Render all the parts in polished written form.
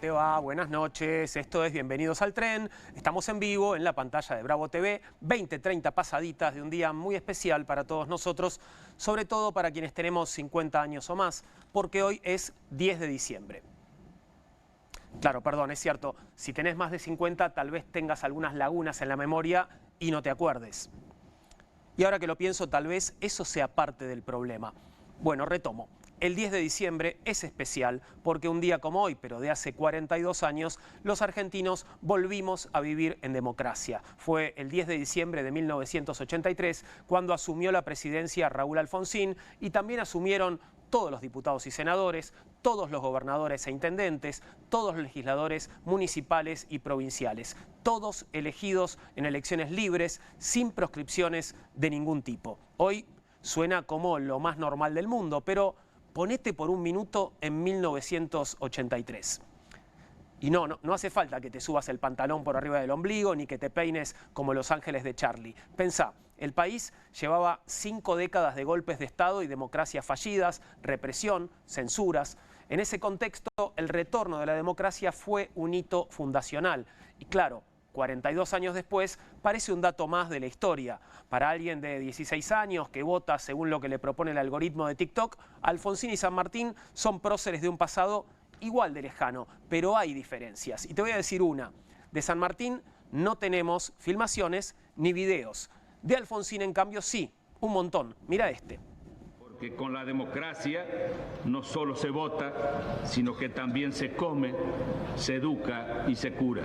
Te va, buenas noches, esto es Bienvenidos al Tren, estamos en vivo en la pantalla de Bravo TV, 20-30 pasaditas de un día muy especial para todos nosotros, sobre todo para quienes tenemos 50 años o más, porque hoy es 10 de diciembre. Claro, perdón, es cierto, si tenés más de 50 tal vez tengas algunas lagunas en la memoria y no te acuerdes. Y ahora que lo pienso, tal vez eso sea parte del problema. Bueno, retomo. El 10 de diciembre es especial porque un día como hoy, pero de hace 42 años, los argentinos volvimos a vivir en democracia. Fue el 10 de diciembre de 1983 cuando asumió la presidencia Raúl Alfonsín y también asumieron todos los diputados y senadores, todos los gobernadores e intendentes, todos los legisladores municipales y provinciales, todos elegidos en elecciones libres, sin proscripciones de ningún tipo. Hoy suena como lo más normal del mundo, pero ponete por un minuto en 1983. Y no hace falta que te subas el pantalón por arriba del ombligo ni que te peines como los ángeles de Charlie. Pensá, el país llevaba 5 décadas de golpes de Estado y democracias fallidas, represión, censuras. En ese contexto, el retorno de la democracia fue un hito fundacional. Y claro, 42 años después, parece un dato más de la historia. Para alguien de 16 años que vota según lo que le propone el algoritmo de TikTok, Alfonsín y San Martín son próceres de un pasado igual de lejano, pero hay diferencias. Y te voy a decir una. De San Martín no tenemos filmaciones ni videos. De Alfonsín, en cambio, sí, un montón. Mira este. Porque con la democracia no solo se vota, sino que también se come, se educa y se cura.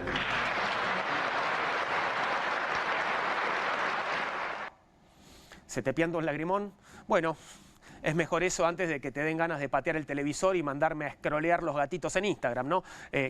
¿Se te pianta un lagrimón? Bueno, es mejor eso antes de que te den ganas de patear el televisor y mandarme a scrollear los gatitos en Instagram, ¿no?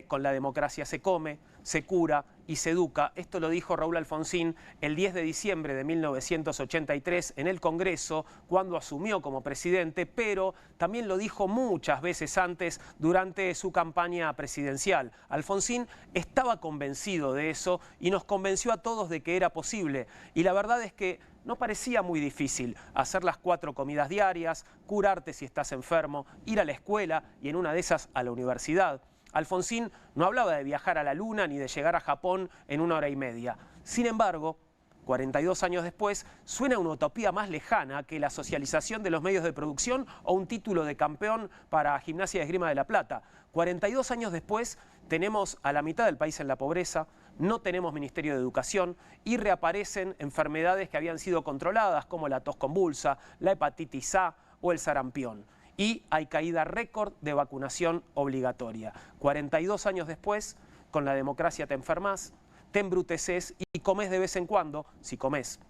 Con la democracia se come, se cura y se educa. Esto lo dijo Raúl Alfonsín el 10 de diciembre de 1983 en el Congreso, cuando asumió como presidente, pero también lo dijo muchas veces antes durante su campaña presidencial. Alfonsín estaba convencido de eso y nos convenció a todos de que era posible. Y la verdad es que no parecía muy difícil hacer las 4 comidas diarias, curarte si estás enfermo, ir a la escuela y en una de esas a la universidad. Alfonsín no hablaba de viajar a la luna ni de llegar a Japón en 1 hora y media. Sin embargo, 42 años después, suena una utopía más lejana que la socialización de los medios de producción o un título de campeón para Gimnasia de Esgrima de La Plata. 42 años después, tenemos a la mitad del país en la pobreza, no tenemos Ministerio de Educación y reaparecen enfermedades que habían sido controladas como la tos convulsa, la hepatitis A o el sarampión. Y hay caída récord de vacunación obligatoria. 42 años después, con la democracia te enfermas, te embruteces y comes de vez en cuando, si comes.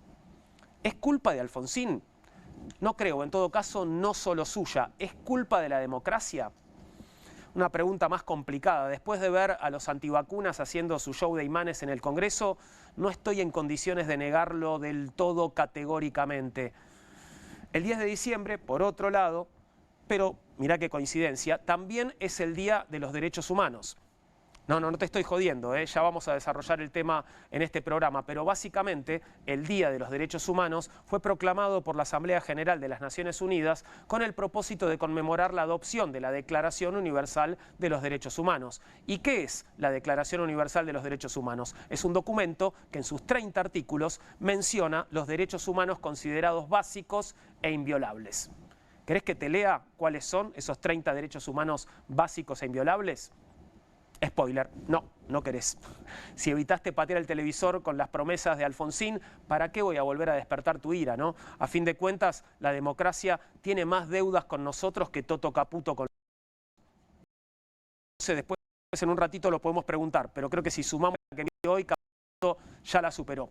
¿Es culpa de Alfonsín? No creo, en todo caso, no solo suya. ¿Es culpa de la democracia? Una pregunta más complicada. Después de ver a los antivacunas haciendo su show de imanes en el Congreso, no estoy en condiciones de negarlo del todo categóricamente. El 10 de diciembre, por otro lado, pero mirá qué coincidencia, también es el Día de los Derechos Humanos. No te estoy jodiendo, ya vamos a desarrollar el tema en este programa, pero básicamente el Día de los Derechos Humanos fue proclamado por la Asamblea General de las Naciones Unidas con el propósito de conmemorar la adopción de la Declaración Universal de los Derechos Humanos. ¿Y qué es la Declaración Universal de los Derechos Humanos? Es un documento que en sus 30 artículos menciona los derechos humanos considerados básicos e inviolables. ¿Querés que te lea cuáles son esos 30 derechos humanos básicos e inviolables? Spoiler, no querés. Si evitaste patear el televisor con las promesas de Alfonsín, ¿para qué voy a volver a despertar tu ira, no? A fin de cuentas, la democracia tiene más deudas con nosotros que Toto Caputo con... Después en un ratito lo podemos preguntar, pero creo que si sumamos la que viene hoy, Caputo ya la superó.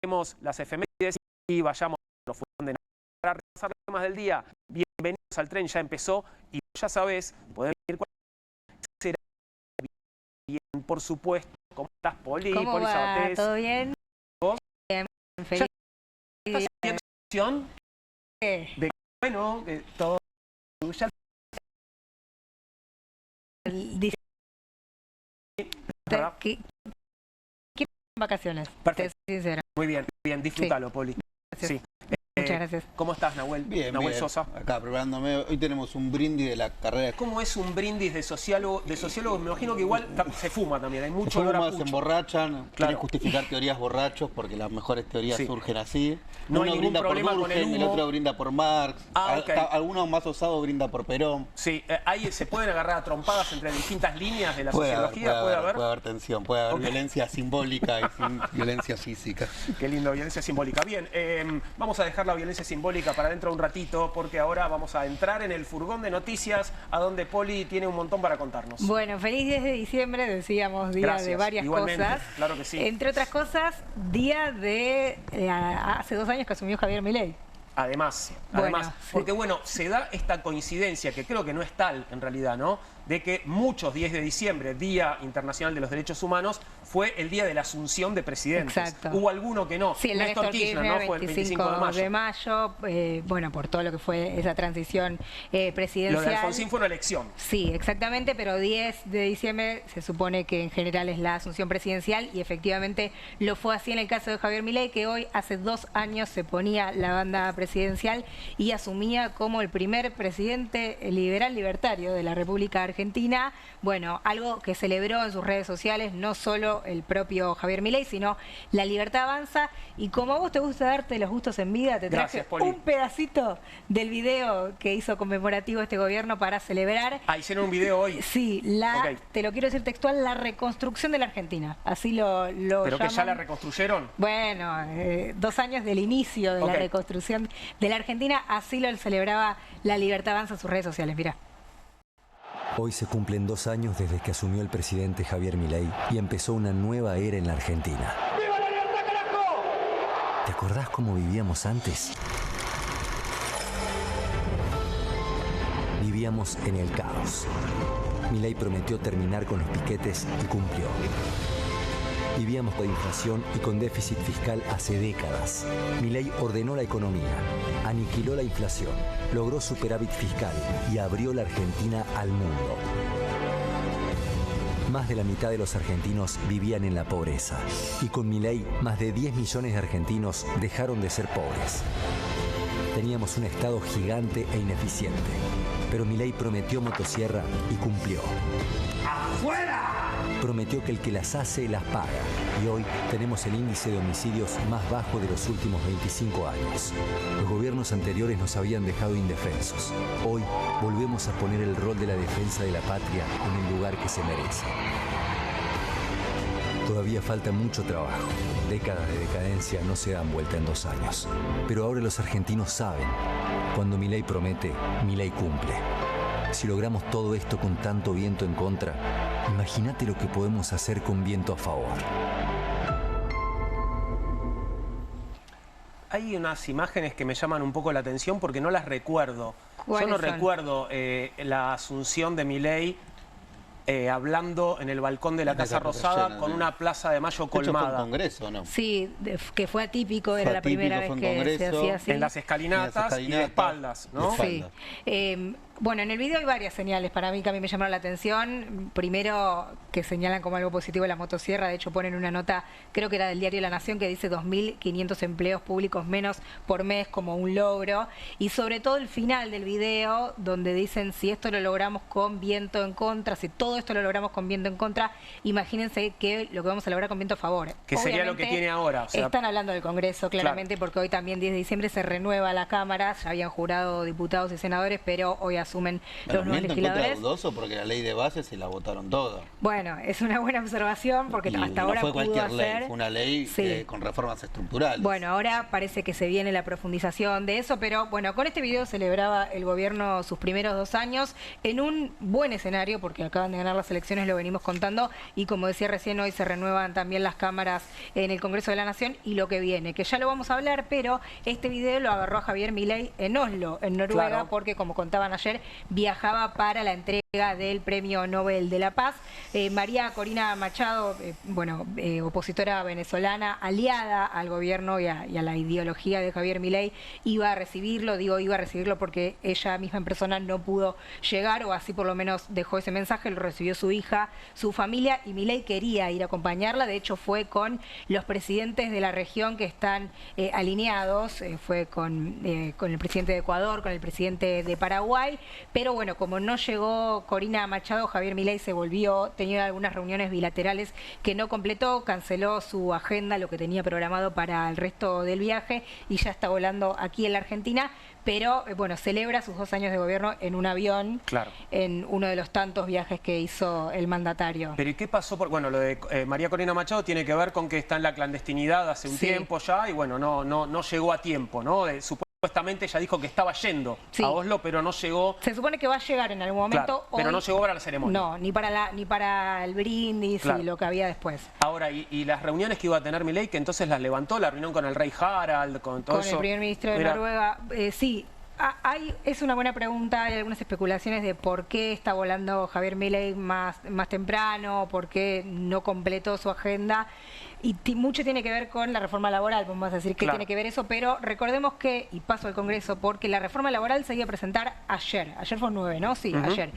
Tenemos las efemérides y vayamos a los fundos de... Para repasar los temas del día, bienvenidos al tren, ya empezó y ya sabés, podés venir será bien, por supuesto. ¿Cómo estás, Poli? ¿Cómo Poli va? Sabatés. ¿Todo bien? ¿Vos? Bien, feliz. ¿Estás haciendo acción? De bueno, todo ya ¿Qué vacaciones? Perfecto. Te soy sincera. Muy bien, disfrútalo, Poli. Gracias. Sí. Muchas gracias. ¿Cómo estás, Nahuel? Bien, Nahuel bien. Sosa. Acá preparándome. Hoy tenemos un brindis de la carrera de... ¿Cómo es un brindis de sociólogo? De sociólogo, me imagino que igual se fuma también, hay mucho olor a se pucho. emborrachan, Claro. quieren justificar teorías borrachos porque las mejores teorías Sí. surgen así. No hay Uno ningún brinda por problema con el Durkheim, el humo. otro brinda por Marx, Ok. alguno más osado brinda por Perón. Sí, ahí se pueden agarrar a trompadas entre distintas líneas de la Puede sociología, haber tensión, puede haber Ok. violencia simbólica y violencia física. Qué lindo, violencia simbólica. Bien, vamos a dejar la violencia simbólica para dentro de un ratito, porque ahora vamos a entrar en el furgón de noticias, a donde Poli tiene un montón para contarnos. Bueno, feliz 10 de diciembre, decíamos, día Gracias, de varias igualmente, cosas. claro que sí. Entre otras cosas, día de hace 2 años que asumió Javier Milei. Además, Bueno, sí. porque bueno, se da esta coincidencia, que creo que no es tal en realidad, ¿no? De que muchos 10 de diciembre, Día Internacional de los Derechos Humanos, fue el día de la asunción de presidentes. Exacto. Hubo alguno que no. Sí, el Néstor Kirchner, ¿no? Fue el 25 de mayo. Bueno, por todo lo que fue esa transición Lo presidencial. de Alfonsín fue una elección. Sí, exactamente, pero 10 de diciembre se supone que en general es la asunción presidencial y efectivamente lo fue así en el caso de Javier Milei, que hoy hace 2 años se ponía la banda presidencial y asumía como el primer presidente liberal libertario de la República Argentina. Bueno, algo que celebró en sus redes sociales no solo el propio Javier Milei, sino La Libertad Avanza. Y como a vos te gusta darte los gustos en vida, te traje Gracias, Poli. un pedacito del video que hizo conmemorativo este gobierno para celebrar. Ah, hicieron un video hoy. Sí, Ok. te lo quiero decir textual, la reconstrucción de la Argentina. Así lo Pero que ya llaman. la reconstruyeron. Bueno, 2 años del inicio de la Ok. reconstrucción de la Argentina, así lo celebraba La Libertad Avanza en sus redes sociales. Mirá. Hoy se cumplen 2 años desde que asumió el presidente Javier Milei y empezó una nueva era en la Argentina. ¡Viva la libertad, carajo! ¿Te acordás cómo vivíamos antes? Vivíamos en el caos. Milei prometió terminar con los piquetes y cumplió. Vivíamos con inflación y con déficit fiscal hace décadas. Milei ordenó la economía, aniquiló la inflación, logró superávit fiscal y abrió la Argentina al mundo. Más de la mitad de los argentinos vivían en la pobreza y con Milei más de 10 millones de argentinos dejaron de ser pobres. Teníamos un Estado gigante e ineficiente, pero Milei prometió motosierra y cumplió. ¡Afuera! Prometió que el que las hace, las paga. Y hoy tenemos el índice de homicidios más bajo de los últimos 25 años. Los gobiernos anteriores nos habían dejado indefensos. Hoy volvemos a poner el rol de la defensa de la patria en el lugar que se merece. Todavía falta mucho trabajo. Décadas de decadencia no se dan vuelta en 2 años. Pero ahora los argentinos saben. Cuando Milei promete, Milei cumple. Si logramos todo esto con tanto viento en contra, imagínate lo que podemos hacer con viento a favor. Hay unas imágenes que me llaman un poco la atención porque no las recuerdo. Yo ¿Cuáles no son? recuerdo la asunción de Milei hablando en el balcón de la Casa Rosada llena, con ¿no? una Plaza de Mayo De hecho, fue un colmada. congreso, ¿no? Sí, que fue atípico, era Fue la primera atípico, vez fue un que se congreso. hacía así. En las escalinatas y de espaldas, ¿no? De Sí. espaldas. Bueno, en el video hay varias señales para mí que a mí me llamaron la atención. Primero, que señalan como algo positivo la motosierra. De hecho, ponen una nota, creo que era del diario La Nación, que dice 2.500 empleos públicos menos por mes como un logro. Y sobre todo el final del video, donde dicen si esto lo logramos con viento en contra, si todo esto lo logramos con viento en contra, imagínense que lo que vamos a lograr con viento a favor. Que sería lo que Obviamente, tiene ahora. O sea, están hablando del Congreso, claramente, porque hoy también 10 de diciembre se renueva la Cámara. Ya habían jurado diputados y senadores, pero hoy asumen Bueno, los nuevos viento en contra legisladores. dudoso porque la ley de base se la votaron toda. Bueno, es una buena observación porque Y hasta no ahora fue pudo cualquier hacer... ley, fue una ley Sí. con reformas estructurales. Bueno, ahora parece que se viene la profundización de eso, pero bueno, con este video celebraba el gobierno sus primeros 2 años en un buen escenario, porque acaban de ganar las elecciones, lo venimos contando, y como decía recién, hoy se renuevan también las cámaras en el Congreso de la Nación y lo que viene, que ya lo vamos a hablar, pero este video lo agarró a Javier Milei en Oslo, en Noruega, Claro. porque como contaban ayer, viajaba para la entrega del Premio Nobel de la Paz. María Corina Machado, opositora venezolana, aliada al gobierno y a la ideología de Javier Milei, iba a recibirlo, iba a recibirlo porque ella misma en persona no pudo llegar, o así por lo menos dejó ese mensaje, lo recibió su hija, su familia, y Milei quería ir a acompañarla. De hecho fue con los presidentes de la región que están alineados, fue con el presidente de Ecuador, con el presidente de Paraguay, pero bueno, como no llegó Corina Machado, Javier Milei se volvió, tenía algunas reuniones bilaterales que no completó, canceló su agenda, lo que tenía programado para el resto del viaje, y ya está volando aquí en la Argentina, pero celebra sus 2 años de gobierno en un avión, claro, en uno de los tantos viajes que hizo el mandatario. Pero ¿y qué pasó? Lo de María Corina Machado tiene que ver con que está en la clandestinidad hace un tiempo ya, y no llegó a tiempo, ¿no? Supuestamente ella dijo que estaba yendo a Oslo, pero no llegó. Se supone que va a llegar en algún momento. Claro, pero no llegó para la ceremonia. No, ni para el brindis, claro, y lo que había después. Ahora, y las reuniones que iba a tener Milei, que entonces las levantó, la reunión con el rey Harald, con todo eso. Con el primer ministro de Noruega, sí. Es una buena pregunta, hay algunas especulaciones de por qué está volando Javier Milei más temprano, por qué no completó su agenda, y mucho tiene que ver con la reforma laboral, vamos a decir que tiene que ver eso, pero recordemos que, y paso al Congreso, porque la reforma laboral se iba a presentar ayer fue 9, ¿no? Sí, ayer.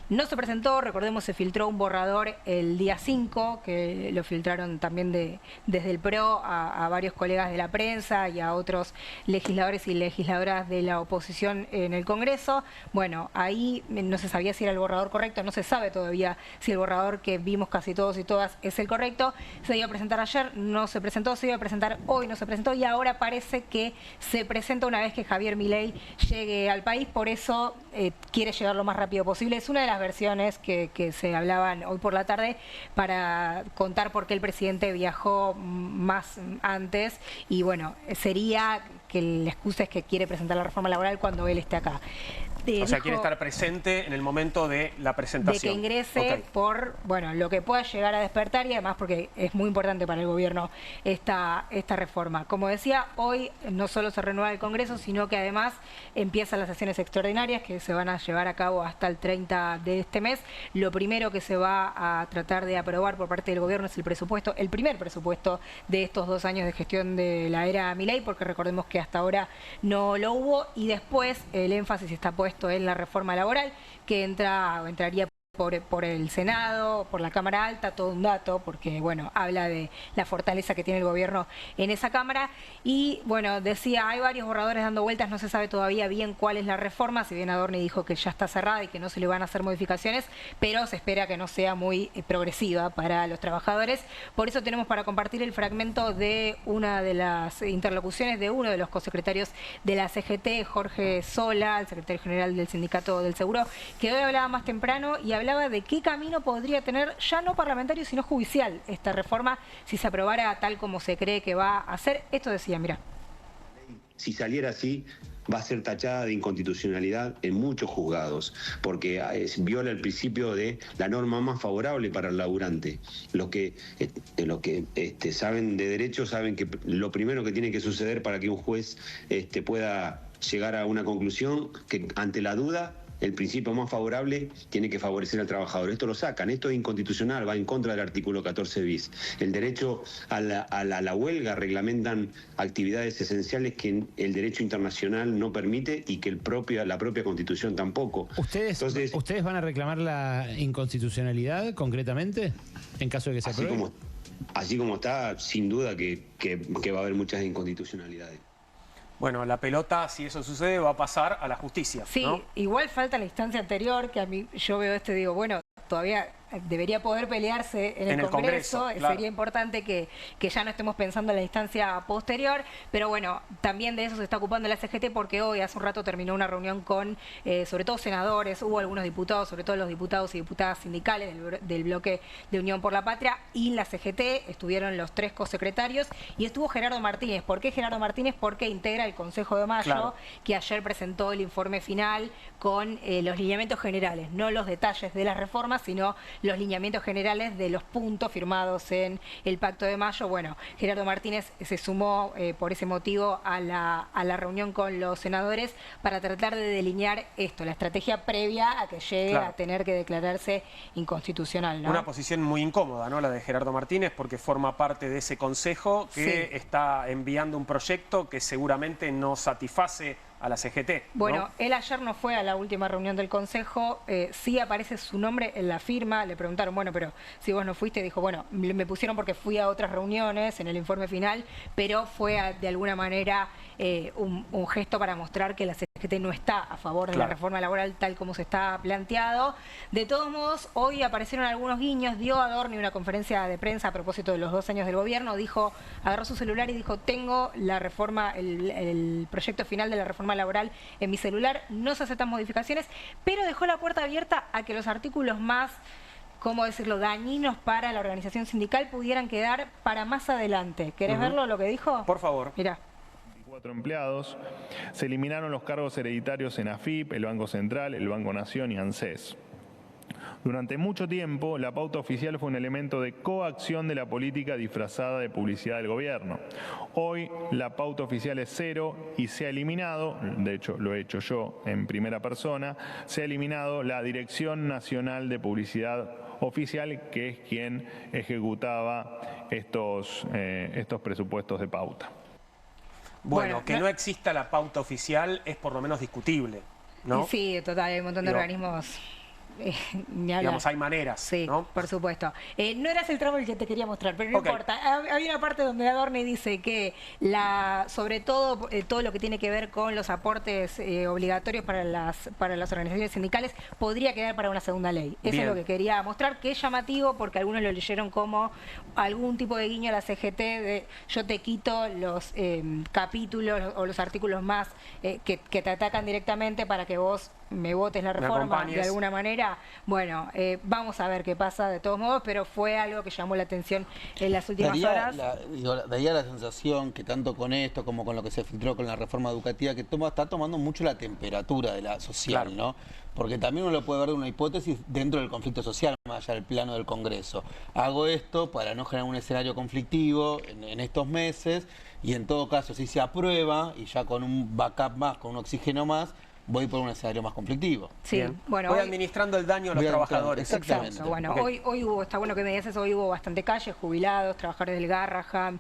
No se presentó, recordemos, se filtró un borrador el día 5, que lo filtraron también desde el PRO a varios colegas de la prensa y a otros legisladores y legisladoras de la oposición en el Congreso. Bueno, ahí no se sabía si era el borrador correcto, no se sabe todavía si el borrador que vimos casi todos y todas es el correcto. Se iba a presentar ayer, no se presentó, se iba a presentar hoy, no se presentó, y ahora parece que se presenta una vez que Javier Milei llegue al país, por eso quiere llegar lo más rápido posible. Es una de las versiones que se hablaban hoy por la tarde para contar por qué el presidente viajó más antes, y bueno, sería que la excusa es que quiere presentar la reforma laboral cuando él esté acá. O sea, quiere estar presente en el momento de la presentación. De que ingrese por, lo que pueda llegar a despertar, y además porque es muy importante para el gobierno esta reforma. Como decía, hoy no solo se renueva el Congreso, sino que además empiezan las sesiones extraordinarias que se van a llevar a cabo hasta el 30 de este mes. Lo primero que se va a tratar de aprobar por parte del gobierno es el presupuesto, el primer presupuesto de estos 2 años de gestión de la era Milei, porque recordemos que hasta ahora no lo hubo, y después el énfasis está puesto en la reforma laboral, que entraría por el Senado, por la Cámara Alta, todo un dato, porque habla de la fortaleza que tiene el gobierno en esa Cámara. Y decía, hay varios borradores dando vueltas, no se sabe todavía bien cuál es la reforma, si bien Adorni dijo que ya está cerrada y que no se le van a hacer modificaciones, pero se espera que no sea muy progresiva para los trabajadores. Por eso tenemos para compartir el fragmento de una de las interlocuciones de uno de los cosecretarios de la CGT, Jorge Sola, el secretario general del Sindicato del Seguro, que hoy hablaba más temprano y hablaba de qué camino podría tener, ya no parlamentario, sino judicial, esta reforma, si se aprobara tal como se cree que va a ser. Esto decía, mira. Si saliera así, va a ser tachada de inconstitucionalidad en muchos juzgados, porque viola el principio de la norma más favorable para el laburante. Los que saben de derecho saben que lo primero que tiene que suceder para que un juez pueda llegar a una conclusión, que ante la duda, el principio más favorable tiene que favorecer al trabajador. Esto lo sacan, esto es inconstitucional, va en contra del artículo 14 bis. El derecho a la huelga reglamentan actividades esenciales que el derecho internacional no permite y que la propia Constitución tampoco. ¿Ustedes van a reclamar la inconstitucionalidad concretamente en caso de que se apruebe? Así como está, sin duda que va a haber muchas inconstitucionalidades. Bueno, la pelota, si eso sucede, va a pasar a la justicia, sí, ¿no? Igual falta la instancia anterior, que a mí yo veo y digo, todavía debería poder pelearse en el Congreso. Claro. Sería importante que ya no estemos pensando en la instancia posterior, pero también de eso se está ocupando la CGT, porque hoy, hace un rato, terminó una reunión con, sobre todo senadores, hubo algunos diputados, sobre todo los diputados y diputadas sindicales del bloque de Unión por la Patria, y la CGT, estuvieron los 3 cosecretarios, y estuvo Gerardo Martínez. ¿Por qué Gerardo Martínez? Porque integra el Consejo de Mayo, claro, que ayer presentó el informe final con los lineamientos generales, no los detalles de las reformas, sino los lineamientos generales de los puntos firmados en el Pacto de Mayo. Bueno, Gerardo Martínez se sumó por ese motivo a la reunión con los senadores para tratar de delinear esto, la estrategia previa a que llegue a tener que declararse inconstitucional, ¿no? Una posición muy incómoda, ¿no?, la de Gerardo Martínez, porque forma parte de ese consejo que está enviando un proyecto que seguramente no satisface a la CGT. Bueno, ¿no? Él ayer no fue a la última reunión del Consejo, sí aparece su nombre en la firma, le preguntaron, bueno, pero si vos no fuiste, dijo, bueno, me pusieron porque fui a otras reuniones en el informe final, pero fue de alguna manera un gesto para mostrar que la CGT no está a favor de la reforma laboral tal como se está planteado. De todos modos, hoy aparecieron algunos guiños, dio Adorni una conferencia de prensa a propósito de los 2 años del gobierno, dijo, agarró su celular y dijo, tengo la reforma, el proyecto final de la reforma laboral en mi celular, no se aceptan modificaciones, pero dejó la puerta abierta a que los artículos más, ¿cómo decirlo?, dañinos para la organización sindical pudieran quedar para más adelante. ¿Querés verlo lo que dijo? Por favor. Mirá. 4 empleados. Se eliminaron los cargos hereditarios en AFIP, el Banco Central, el Banco Nación y ANSES. Durante mucho tiempo, la pauta oficial fue un elemento de coacción de la política disfrazada de publicidad del gobierno. Hoy, la pauta oficial es 0 y se ha eliminado, de hecho lo he hecho yo en primera persona, se ha eliminado la Dirección Nacional de Publicidad Oficial, que es quien ejecutaba estos presupuestos de pauta. Bueno, que no exista la pauta oficial es por lo menos discutible, ¿no? Sí, total, hay un montón de organismos. Digamos, hay maneras, sí, ¿no? Por supuesto. No eras el tramo el que te quería mostrar, pero no importa. Había una parte donde Adorni dice que sobre todo todo lo que tiene que ver con los aportes obligatorios para las organizaciones sindicales podría quedar para una segunda ley. Eso es lo que quería mostrar, que es llamativo porque algunos lo leyeron como algún tipo de guiño a la CGT de yo te quito los capítulos o los artículos más que te atacan directamente para que vos me votes la reforma de alguna manera. Bueno, vamos a ver qué pasa de todos modos, pero fue algo que llamó la atención en las últimas horas. Daría la sensación que tanto con esto como con lo que se filtró con la reforma educativa, que está tomando mucho la temperatura de la social, ¿no? Porque también uno lo puede ver de una hipótesis dentro del conflicto social, más allá del plano del Congreso. Hago esto para no generar un escenario conflictivo en estos meses, y en todo caso, si se aprueba, y ya con un backup más, con un oxígeno más, voy por un escenario más conflictivo. Sí, bueno, voy administrando el daño a los trabajadores. Exactamente. Bueno, hoy hubo, está bueno que me digas eso, hoy hubo bastante calle, jubilados, trabajadores del Garraham,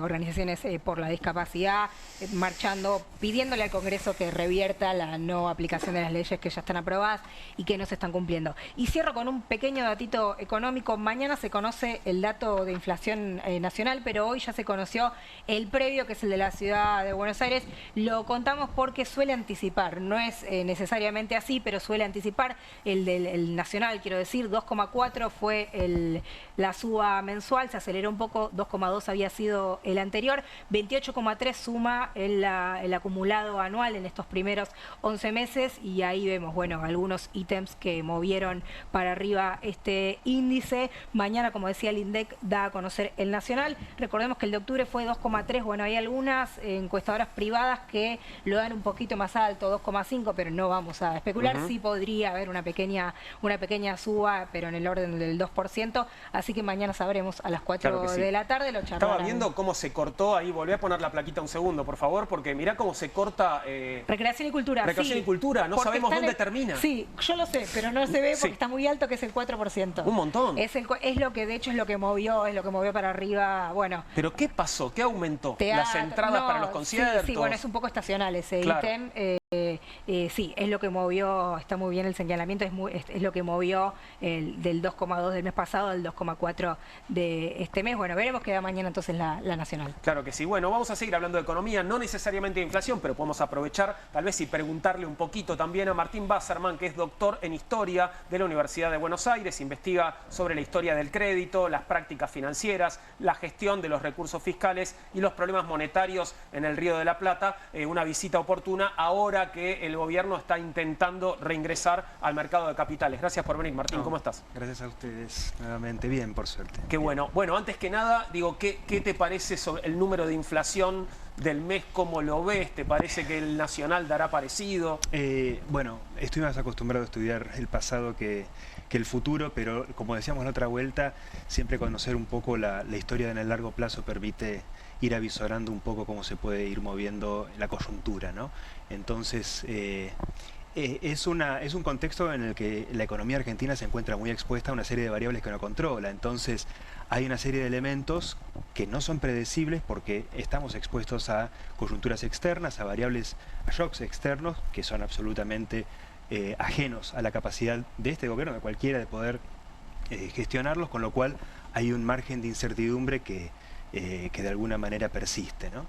organizaciones por la discapacidad, marchando, pidiéndole al Congreso que revierta la no aplicación de las leyes que ya están aprobadas y que no se están cumpliendo. Y cierro con un pequeño datito económico. Mañana se conoce el dato de inflación nacional, pero hoy ya se conoció el previo, que es el de la ciudad de Buenos Aires. Lo contamos porque suele anticipar. No es necesariamente así, pero suele anticipar. El nacional, quiero decir, 2,4 fue la suba mensual, se aceleró un poco, 2,2 había sido el anterior, 28,3 suma el acumulado anual en estos primeros 11 meses, y ahí vemos, bueno, algunos ítems que movieron para arriba este índice. Mañana, como decía, el INDEC da a conocer el nacional. Recordemos que el de octubre fue 2,3, bueno, hay algunas encuestadoras privadas que lo dan un poquito más alto, 2,5, pero no vamos a especular. Sí podría haber una pequeña suba, pero en el orden del 2%, así que mañana sabremos a las 4 de la tarde. Lo charlarán. Estaba viendo cómo se cortó ahí, volví a poner la plaquita un segundo, por favor, porque mirá cómo se corta... Recreación y cultura. Recreación y cultura, no sabemos dónde termina. Sí, yo lo sé, pero no se ve porque está muy alto, que es el 4%. Un montón. Es lo que, de hecho, es lo que movió para arriba, bueno. ¿Pero qué pasó? ¿Qué aumentó? ¿Las entradas para los conciertos? Sí, bueno, es un poco estacional ese ítem. Sí, es lo que movió, está muy bien el señalamiento, es lo que movió del 2,2 del mes pasado al 2,4 de este mes. Bueno, veremos qué da mañana entonces la nacional. Claro que sí. Bueno, vamos a seguir hablando de economía, no necesariamente de inflación, pero podemos aprovechar tal vez y preguntarle un poquito también a Martín Wasserman, que es doctor en Historia de la Universidad de Buenos Aires, investiga sobre la historia del crédito, las prácticas financieras, la gestión de los recursos fiscales y los problemas monetarios en el Río de la Plata. Una visita oportuna ahora que el gobierno está intentando reingresar al mercado de capitales. Gracias por venir, Martín. ¿Cómo estás? Gracias a ustedes. Nuevamente bien, por suerte. Qué bueno. Bueno, antes que nada, digo, ¿qué te parece sobre el número de inflación del mes? ¿Cómo lo ves? ¿Te parece que el nacional dará parecido? Bueno, estoy más acostumbrado a estudiar el pasado que el futuro, pero como decíamos en la otra vuelta, siempre conocer un poco la historia en el largo plazo permite ir avisorando un poco cómo se puede ir moviendo la coyuntura, ¿no? Entonces, es un contexto en el que la economía argentina se encuentra muy expuesta a una serie de variables que no controla. Entonces, hay una serie de elementos que no son predecibles porque estamos expuestos a coyunturas externas, a variables, a shocks externos que son absolutamente ajenos a la capacidad de este gobierno, de cualquiera, de poder gestionarlos, con lo cual hay un margen de incertidumbre que de alguna manera persiste, ¿no?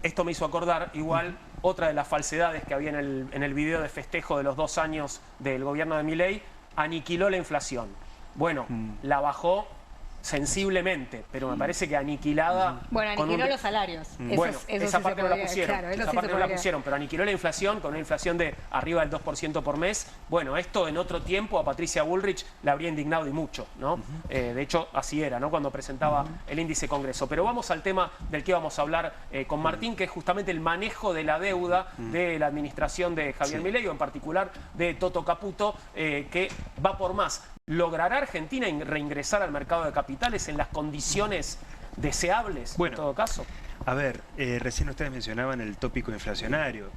Esto me hizo acordar igual otra de las falsedades que había en el video de festejo de los 2 años del gobierno de Milei: aniquiló la inflación. Bueno, la bajó sensiblemente, pero me parece que aniquilada... Bueno, aniquiló los salarios. Bueno, esa parte no la pusieron, claro, esa parte no la pusieron, pero aniquiló la inflación con una inflación de arriba del 2% por mes. Bueno, esto en otro tiempo a Patricia Bullrich la habría indignado y mucho, ¿no? De hecho, así era, ¿no? Cuando presentaba el índice Congreso. Pero vamos al tema del que vamos a hablar con Martín, que es justamente el manejo de la deuda de la administración de Javier Milei, o en particular de Toto Caputo, que va por más. ¿Logrará Argentina reingresar al mercado de capitales en las condiciones deseables, en todo caso? A ver, recién ustedes mencionaban el tópico inflacionario.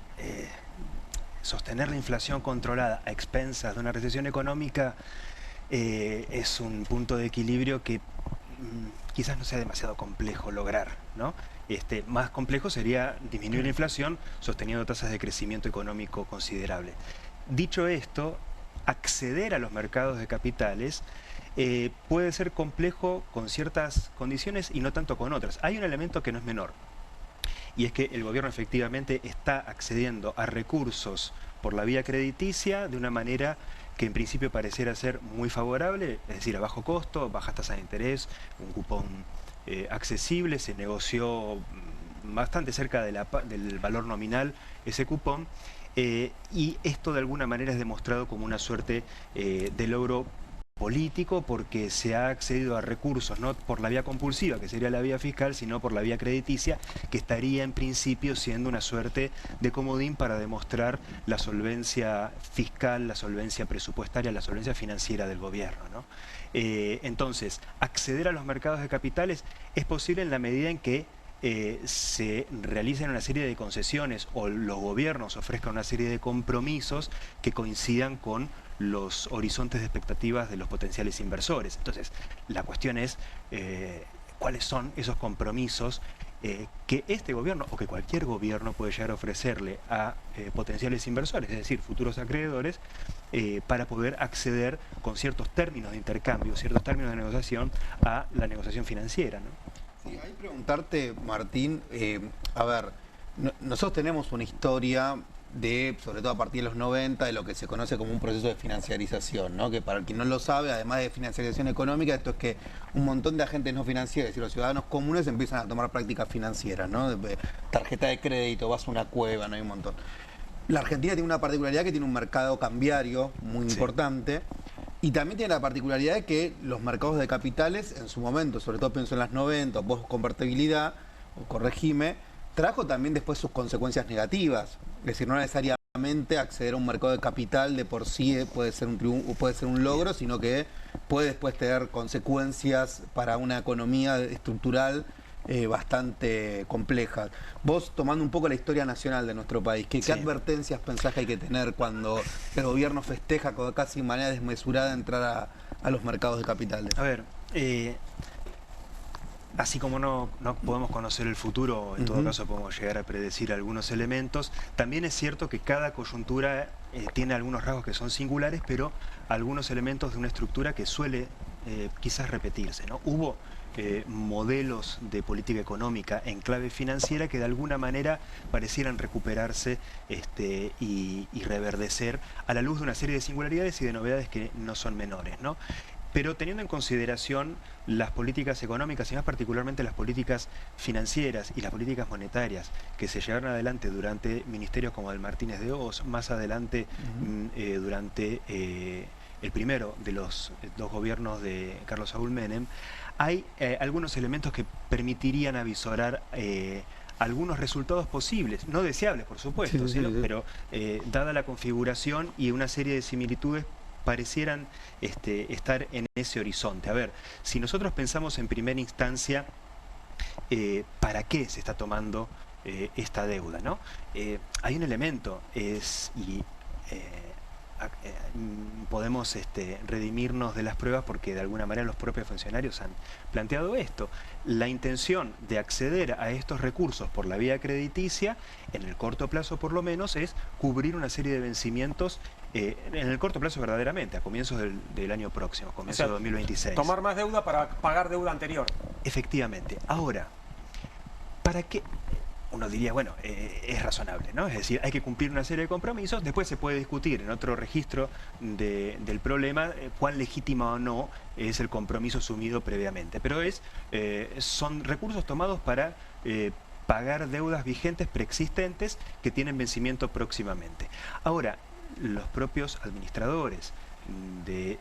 Sostener la inflación controlada a expensas de una recesión económica es un punto de equilibrio que quizás no sea demasiado complejo lograr, ¿no? Más complejo sería disminuir la inflación sosteniendo tasas de crecimiento económico considerable. Dicho esto, acceder a los mercados de capitales puede ser complejo con ciertas condiciones y no tanto con otras. Hay un elemento que no es menor, y es que el gobierno efectivamente está accediendo a recursos por la vía crediticia de una manera que en principio pareciera ser muy favorable, es decir, a bajo costo, bajas tasas de interés, un cupón accesible. Se negoció bastante cerca del valor nominal ese cupón. Y esto de alguna manera es demostrado como una suerte de logro político, porque se ha accedido a recursos no por la vía compulsiva, que sería la vía fiscal, sino por la vía crediticia, que estaría en principio siendo una suerte de comodín para demostrar la solvencia fiscal, la solvencia presupuestaria, la solvencia financiera del gobierno, ¿no? Entonces, acceder a los mercados de capitales es posible en la medida en que se realicen una serie de concesiones o los gobiernos ofrezcan una serie de compromisos que coincidan con los horizontes de expectativas de los potenciales inversores. Entonces, la cuestión es cuáles son esos compromisos que este gobierno o que cualquier gobierno puede llegar a ofrecerle a potenciales inversores, es decir, futuros acreedores, para poder acceder con ciertos términos de intercambio, ciertos términos de negociación a la negociación financiera, ¿no? Sí, hay que preguntarte, Martín, a ver, nosotros tenemos una historia de, sobre todo a partir de los 90, de lo que se conoce como un proceso de financiarización, ¿no? Que para el que no lo sabe, además de financiarización económica, esto es que un montón de agentes no financieros, es decir, los ciudadanos comunes empiezan a tomar prácticas financieras, ¿no? Tarjeta de crédito, vas a una cueva, no hay un montón. La Argentina tiene una particularidad que tiene un mercado cambiario muy importante. Y también tiene la particularidad de que los mercados de capitales, en su momento, sobre todo pienso en las 90, post-convertibilidad, o corregime, trajo también después sus consecuencias negativas. Es decir, no necesariamente acceder a un mercado de capital de por sí puede ser un triunfo, puede ser un logro, sino que puede después tener consecuencias para una economía estructural bastante complejas. Vos, tomando un poco la historia nacional de nuestro país, ¿qué advertencias pensás que hay que tener cuando el gobierno festeja casi de manera desmesurada entrar a los mercados de capitales? A ver, así como no podemos conocer el futuro, en todo caso podemos llegar a predecir algunos elementos, también es cierto que cada coyuntura tiene algunos rasgos que son singulares, pero algunos elementos de una estructura que suele quizás repetirse, ¿no? Hubo modelos de política económica en clave financiera que de alguna manera parecieran recuperarse y reverdecer a la luz de una serie de singularidades y de novedades que no son menores, ¿no? Pero teniendo en consideración las políticas económicas y más particularmente las políticas financieras y las políticas monetarias que se llevaron adelante durante ministerios como el Martínez de Hoz, más adelante durante el primero de los 2 gobiernos de Carlos Saúl Menem, hay algunos elementos que permitirían avisorar algunos resultados posibles, no deseables por supuesto, pero dada la configuración y una serie de similitudes parecieran estar en ese horizonte. A ver, si nosotros pensamos en primera instancia ¿para qué se está tomando esta deuda, ¿no? Hay un elemento, podemos redimirnos de las pruebas porque de alguna manera los propios funcionarios han planteado esto. La intención de acceder a estos recursos por la vía crediticia, en el corto plazo por lo menos, es cubrir una serie de vencimientos en el corto plazo verdaderamente, a comienzos del año próximo, comienzo de 2026. Tomar más deuda para pagar deuda anterior. Efectivamente. Ahora, ¿para qué? Uno diría, bueno, es razonable, ¿no? Es decir, hay que cumplir una serie de compromisos, después se puede discutir en otro registro del problema cuán legítimo o no es el compromiso asumido previamente. Pero son recursos tomados para pagar deudas vigentes preexistentes que tienen vencimiento próximamente. Ahora, los propios administradores de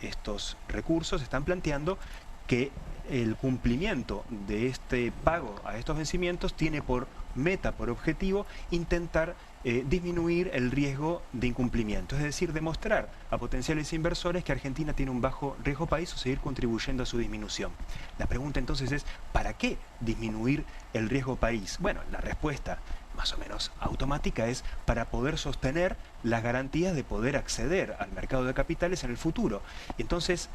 estos recursos están planteando que el cumplimiento de este pago a estos vencimientos tiene por meta, por objetivo, intentar disminuir el riesgo de incumplimiento, es decir, demostrar a potenciales inversores que Argentina tiene un bajo riesgo país o seguir contribuyendo a su disminución. La pregunta entonces es, ¿para qué disminuir el riesgo país? Bueno, la respuesta más o menos automática es para poder sostener las garantías de poder acceder al mercado de capitales en el futuro. Y entonces,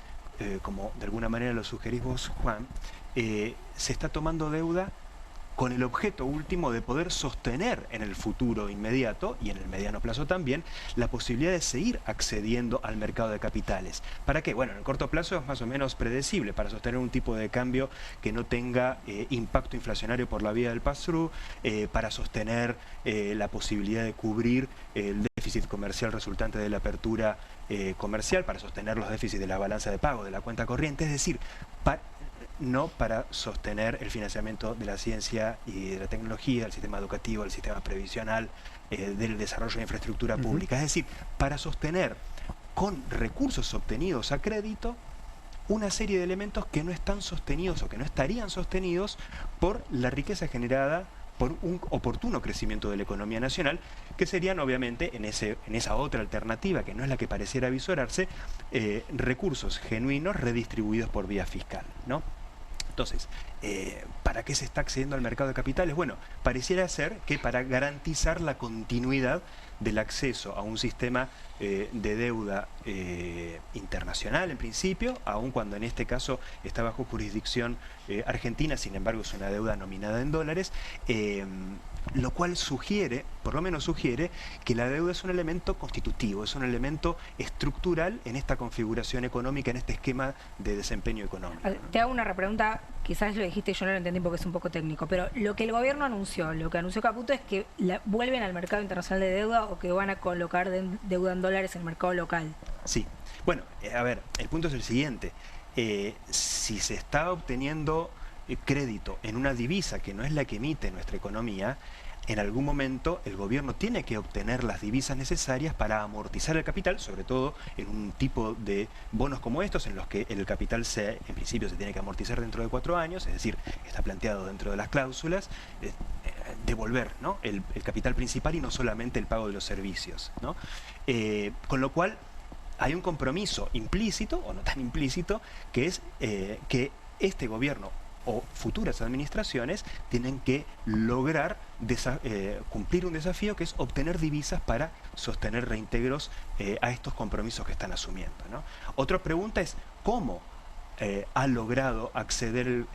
como de alguna manera lo sugerís vos, Juan, se está tomando deuda con el objeto último de poder sostener en el futuro inmediato y en el mediano plazo también la posibilidad de seguir accediendo al mercado de capitales. ¿Para qué? Bueno, en el corto plazo es más o menos predecible, para sostener un tipo de cambio que no tenga impacto inflacionario por la vía del pass-through, para sostener la posibilidad de cubrir el déficit comercial resultante de la apertura comercial, para sostener los déficits de la balanza de pago, de la cuenta corriente, es decir, no para sostener el financiamiento de la ciencia y de la tecnología, del sistema educativo, del sistema previsional, del desarrollo de infraestructura pública. Es decir, para sostener con recursos obtenidos a crédito una serie de elementos que no están sostenidos o que no estarían sostenidos por la riqueza generada por un oportuno crecimiento de la economía nacional, que serían obviamente en esa otra alternativa, que no es la que pareciera visorarse, recursos genuinos redistribuidos por vía fiscal, ¿no? Entonces, ¿para qué se está accediendo al mercado de capitales? Bueno, pareciera ser que para garantizar la continuidad del acceso a un sistema de deuda internacional en principio, aun cuando en este caso está bajo jurisdicción argentina, sin embargo es una deuda nominada en dólares, lo cual sugiere, por lo menos sugiere, que la deuda es un elemento constitutivo, es un elemento estructural en esta configuración económica, en este esquema de desempeño económico, ¿no? Te hago una repregunta, quizás lo dijiste y yo no lo entendí porque es un poco técnico, pero lo que el gobierno anunció, lo que anunció Caputo es que vuelven al mercado internacional de deuda o que van a colocar deuda en dólares en el mercado local. Sí, bueno, a ver, el punto es el siguiente, si se está obteniendo crédito en una divisa que no es la que emite nuestra economía, en algún momento el gobierno tiene que obtener las divisas necesarias para amortizar el capital, sobre todo en un tipo de bonos como estos, en los que el capital en principio se tiene que amortizar dentro de 4 años, es decir, está planteado dentro de las cláusulas, devolver, ¿no?, el capital principal y no solamente el pago de los servicios, ¿no? Con lo cual hay un compromiso implícito, o no tan implícito, que es que este gobierno o futuras administraciones tienen que lograr cumplir un desafío que es obtener divisas para sostener reintegros a estos compromisos que están asumiendo, ¿no? Otra pregunta es ¿cómo ha logrado acceder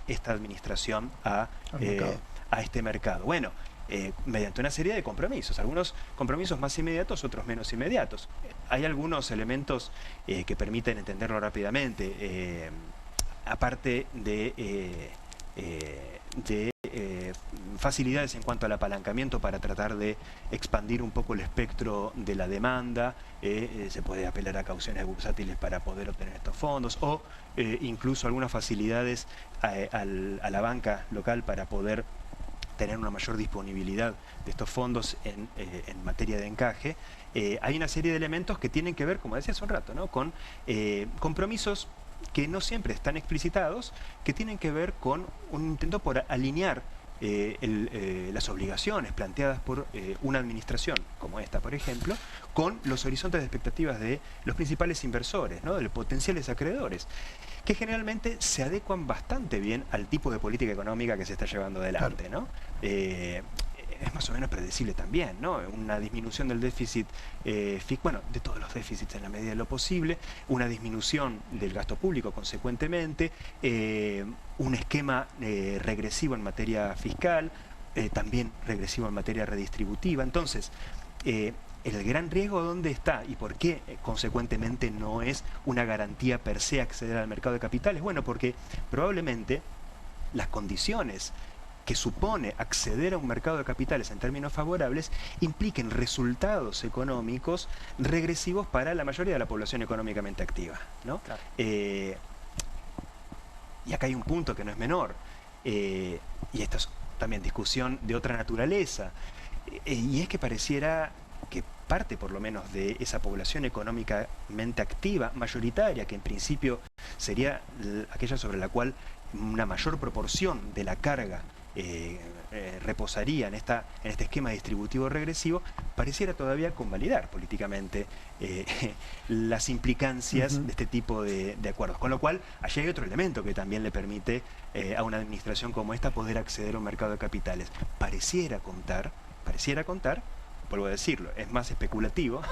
esta administración a este mercado? Bueno, mediante una serie de compromisos, algunos compromisos más inmediatos, otros menos inmediatos. Hay algunos elementos que permiten entenderlo rápidamente. Aparte de facilidades en cuanto al apalancamiento para tratar de expandir un poco el espectro de la demanda, se puede apelar a cauciones bursátiles para poder obtener estos fondos, o incluso algunas facilidades a la banca local para poder tener una mayor disponibilidad de estos fondos en materia de encaje. Hay una serie de elementos que tienen que ver, como decía hace un rato, ¿no?, con compromisos que no siempre están explicitados, que tienen que ver con un intento por alinear las obligaciones planteadas por una administración como esta, por ejemplo, con los horizontes de expectativas de los principales inversores, ¿no? De los potenciales acreedores, que generalmente se adecuan bastante bien al tipo de política económica que se está llevando adelante, ¿no? Es más o menos predecible también, ¿no? Una disminución del déficit, bueno, de todos los déficits en la medida de lo posible, una disminución del gasto público consecuentemente, un esquema regresivo en materia fiscal, también regresivo en materia redistributiva. Entonces, el gran riesgo ¿dónde está? ¿Y por qué consecuentemente no es una garantía per se acceder al mercado de capitales? Bueno, porque probablemente las condiciones que supone acceder a un mercado de capitales en términos favorables impliquen resultados económicos regresivos para la mayoría de la población económicamente activa, ¿no? Claro. Y acá hay un punto que no es menor, y esta es también discusión de otra naturaleza, y es que pareciera que parte por lo menos de esa población económicamente activa, mayoritaria, que en principio sería aquella sobre la cual una mayor proporción de la carga reposaría en este esquema distributivo regresivo, pareciera todavía convalidar políticamente las implicancias de este tipo de acuerdos. Con lo cual, allí hay otro elemento que también le permite a una administración como esta poder acceder a un mercado de capitales. Pareciera contar, vuelvo a decirlo, es más especulativo,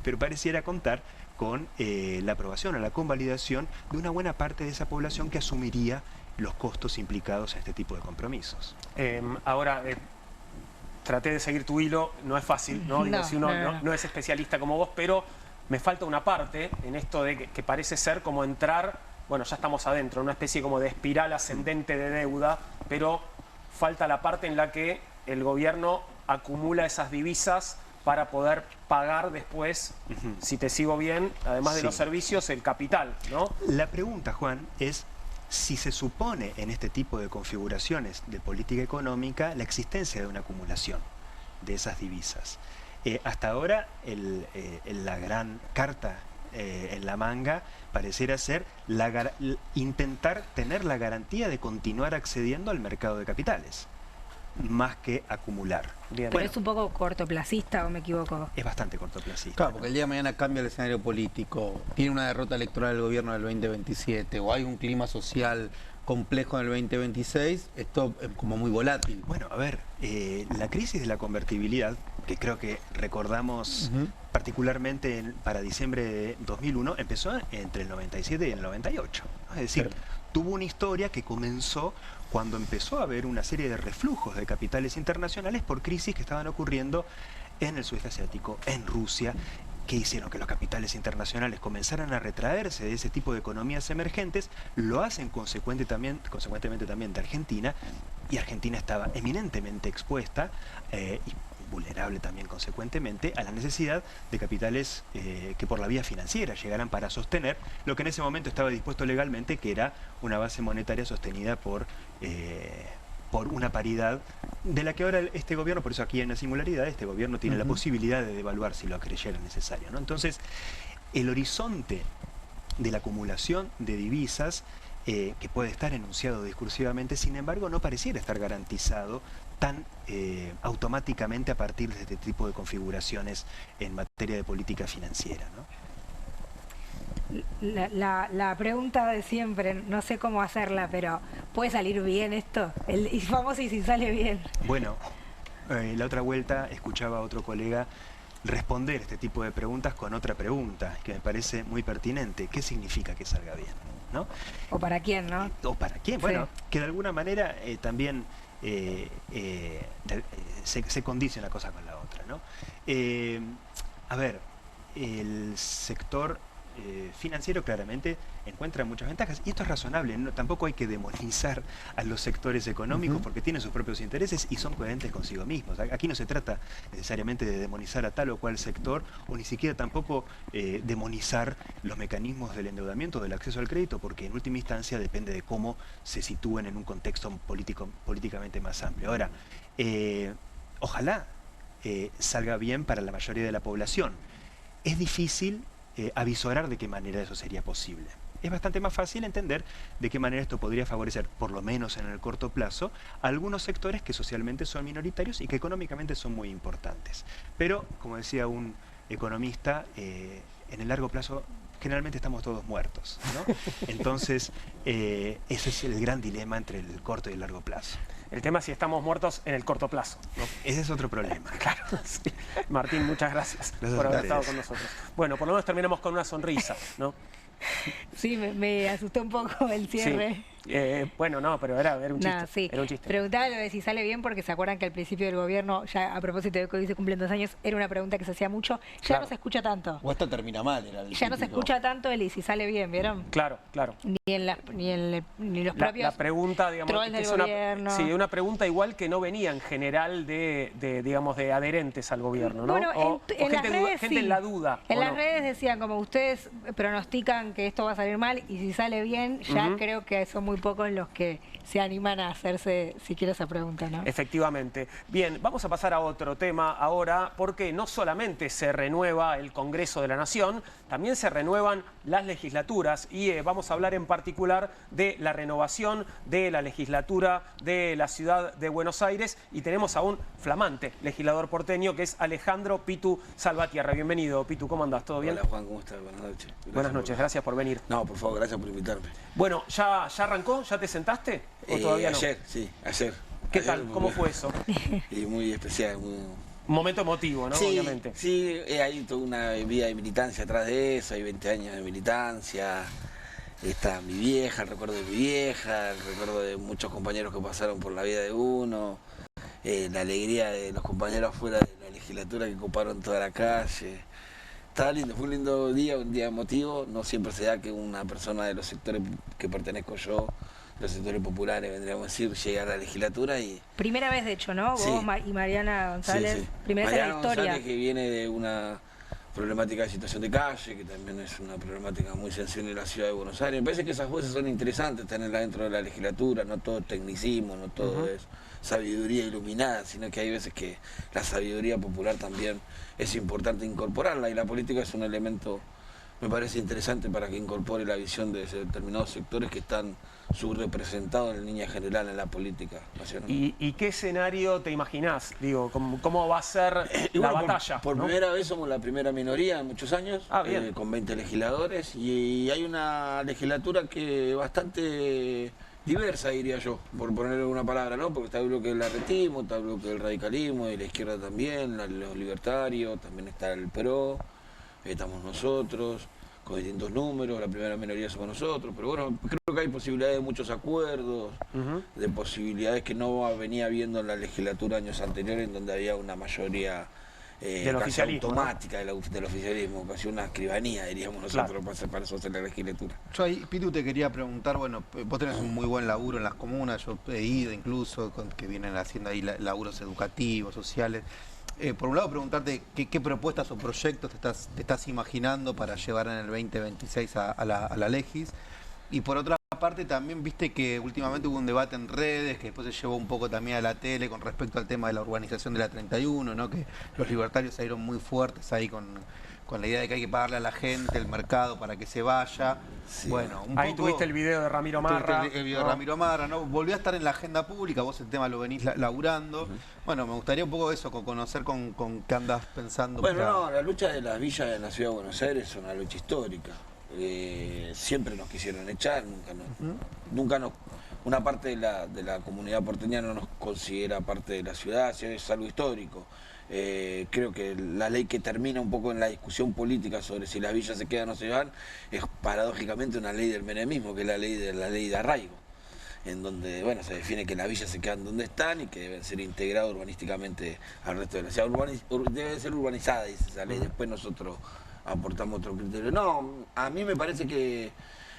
pero pareciera contar con la aprobación o la convalidación de una buena parte de esa población que asumiría los costos implicados en este tipo de compromisos. Ahora, traté de seguir tu hilo, no es fácil, ¿no? Digo, si uno no es especialista como vos, pero me falta una parte en esto de que parece ser como entrar, bueno, ya estamos adentro, una especie como de espiral ascendente de deuda, pero falta la parte en la que el gobierno acumula esas divisas para poder pagar después, si te sigo bien, además de los servicios, el capital, ¿no? La pregunta, Juan, es si se supone en este tipo de configuraciones de política económica la existencia de una acumulación de esas divisas. Hasta ahora la gran carta en la manga pareciera ser intentar tener la garantía de continuar accediendo al mercado de capitales, más que acumular. Bien. Pero es un poco cortoplacista, ¿o me equivoco? Es bastante cortoplacista. Claro, porque el día de mañana cambia el escenario político, tiene una derrota electoral del gobierno del 2027, o hay un clima social complejo en el 2026, esto es como muy volátil. Bueno, a ver, la crisis de la convertibilidad, que creo que recordamos particularmente para diciembre de 2001, empezó entre el 97 y el 98. Es decir, tuvo una historia que comenzó cuando empezó a haber una serie de reflujos de capitales internacionales por crisis que estaban ocurriendo en el sudeste asiático, en Rusia, que hicieron que los capitales internacionales comenzaran a retraerse de ese tipo de economías emergentes. Lo hacen consecuentemente también de Argentina, y Argentina estaba eminentemente expuesta y vulnerable también consecuentemente a la necesidad de capitales que por la vía financiera llegaran para sostener lo que en ese momento estaba dispuesto legalmente, que era una base monetaria sostenida por una paridad de la que ahora este gobierno, por eso aquí hay una singularidad, este gobierno tiene la posibilidad de devaluar si lo creyera necesario, ¿no? Entonces, el horizonte de la acumulación de divisas que puede estar enunciado discursivamente, sin embargo, no pareciera estar garantizado tan automáticamente a partir de este tipo de configuraciones en materia de política financiera, ¿no? La pregunta de siempre, no sé cómo hacerla, pero ¿puede salir bien esto? Y famoso y si sale bien. Bueno, la otra vuelta escuchaba a otro colega responder este tipo de preguntas con otra pregunta que me parece muy pertinente. ¿Qué significa que salga bien? ¿No? ¿O para quién, no? ¿O para quién? Bueno, que de alguna manera también se condice una cosa con la otra, ¿no? A ver, el sector financiero claramente encuentra muchas ventajas, y esto es razonable, ¿no? Tampoco hay que demonizar a los sectores económicos porque tienen sus propios intereses y son coherentes consigo mismos. Aquí no se trata necesariamente de demonizar a tal o cual sector, o ni siquiera tampoco demonizar los mecanismos del endeudamiento, del acceso al crédito, porque en última instancia depende de cómo se sitúen en un contexto políticamente más amplio. Ahora, ojalá salga bien para la mayoría de la población. Es difícil avisorar de qué manera eso sería posible. es bastante más fácil entender de qué manera esto podría favorecer, por lo menos en el corto plazo, a algunos sectores que socialmente son minoritarios y que económicamente son muy importantes. Pero, como decía un economista, en el largo plazo generalmente estamos todos muertos, ¿no? Entonces, ese es el gran dilema entre el corto y el largo plazo. El tema es si estamos muertos en el corto plazo, ¿no? Ese es otro problema. Claro, sí. Martín, muchas gracias por a haber ustedes. estado con nosotros. Bueno, por lo menos terminamos con una sonrisa, ¿no? Sí, me asustó un poco el cierre. Sí. Bueno, no, pero era un chiste. No, sí. Era un chiste. Preguntaba lo de si sale bien porque se acuerdan que al principio del gobierno, ya a propósito de que hoy se cumplen 2 años, era una pregunta que se hacía mucho. Ya Claro. no se escucha tanto. O esto termina mal, era el Ya no se típico. escucha tanto el y si sale bien, ¿vieron? Claro. Ni los propios La pregunta, digamos, trolls que del es gobierno. sí, una pregunta igual que no venía en general digamos, de adherentes al gobierno, ¿no? Bueno, o en las gente, redes gente sí. en la duda. En ¿o las no? redes decían, como ustedes pronostican que esto va a salir mal y si sale bien, ya creo que son muy pocos los que se animan a hacerse siquiera esa pregunta, ¿no? Efectivamente. Bien, vamos a pasar a otro tema ahora, porque no solamente se renueva el Congreso de la Nación, también se renuevan las legislaturas y vamos a hablar en particular de la renovación de la legislatura de la ciudad de Buenos Aires y tenemos a un flamante legislador porteño que es Alejandro Pitu Salvatierra. Bienvenido, Pitu, ¿cómo andás? ¿Todo bien? Hola Juan, ¿cómo estás? Buenas noches. Buenas noches, gracias por venir. No, por favor, gracias por invitarme. Bueno, ¿ya arrancó? ¿Ya te sentaste? ¿O todavía no? Ayer, sí, ayer. ¿Qué Ayer, tal? ¿Cómo fue eso? Y muy especial, muy... Un momento emotivo, ¿no? Sí, Obviamente. sí, hay toda una vida de militancia atrás de eso, hay 20 años de militancia, está mi vieja, el recuerdo de mi vieja, el recuerdo de muchos compañeros que pasaron por la vida de uno, la alegría de los compañeros afuera de la legislatura que ocuparon toda la calle. Estaba lindo, fue un lindo día, un día emotivo, no siempre se da que una persona de los sectores que pertenezco yo, los sectores populares, vendríamos a decir, llegue a la legislatura y... Primera vez, de hecho, ¿no? Sí. Vos y Mariana González, Sí, sí. primera vez en la Mariana historia. González, que viene de una problemática de situación de calle, que también es una problemática muy sensible en la ciudad de Buenos Aires. Me parece que esas voces son interesantes tenerlas dentro de la legislatura, no todo es tecnicismo, no todo es sabiduría iluminada, sino que hay veces que la sabiduría popular también es importante incorporarla y la política es un elemento, me parece interesante para que incorpore la visión de determinados sectores que están subrepresentados en línea general en la política nacional. ¿Y qué escenario te imaginás? Digo, ¿cómo va a ser la bueno, batalla? Por ¿no? primera vez somos la primera minoría en muchos años, Bien. con 20 legisladores, y hay una legislatura que bastante diversa, diría yo, por ponerle una palabra, ¿no? Porque está el bloque del arretismo, está el bloque del radicalismo, y la izquierda también, los libertarios, también está el PRO, estamos nosotros, con distintos números, la primera minoría somos nosotros, pero bueno, creo que hay posibilidades de muchos acuerdos, de posibilidades que no venía habiendo en la legislatura años anteriores, en donde había una mayoría del casi oficialismo, automática, ¿no? del oficialismo, casi una escribanía, diríamos nosotros, para eso hacer la legislatura. Yo ahí, Pitu, te quería preguntar, bueno, vos tenés un muy buen laburo en las comunas, yo he ido incluso, que vienen haciendo ahí laburos educativos, sociales. Por un lado, preguntarte qué propuestas o proyectos te estás imaginando para llevar en el 2026 a la Legis. Y por otra parte, también viste que últimamente hubo un debate en redes, que después se llevó un poco también a la tele con respecto al tema de la urbanización de la 31, ¿no? Que los libertarios salieron muy fuertes ahí con la idea de que hay que pagarle a la gente, el mercado, para que se vaya. Sí. Bueno, un Ahí poco, tuviste el video de Ramiro Marra. el video de Ramiro Marra, ¿no? Volvió a estar en la agenda pública, vos el tema lo venís laburando. Bueno, me gustaría un poco eso, conocer con qué andas pensando. Bueno, no, la lucha de las villas en la ciudad de Buenos Aires es una lucha histórica. Siempre nos quisieron echar, nunca nos... Una parte de la comunidad porteña no nos considera parte de la ciudad, es algo histórico. Creo que la ley que termina un poco en la discusión política sobre si las villas se quedan o se van es paradójicamente una ley del menemismo, que es la ley de arraigo, en donde bueno se define que las villas se quedan donde están y que deben ser integradas urbanísticamente al resto de la ciudad. Debe ser urbanizada, dice esa ley, después nosotros aportamos otro criterio. No, a mí me parece que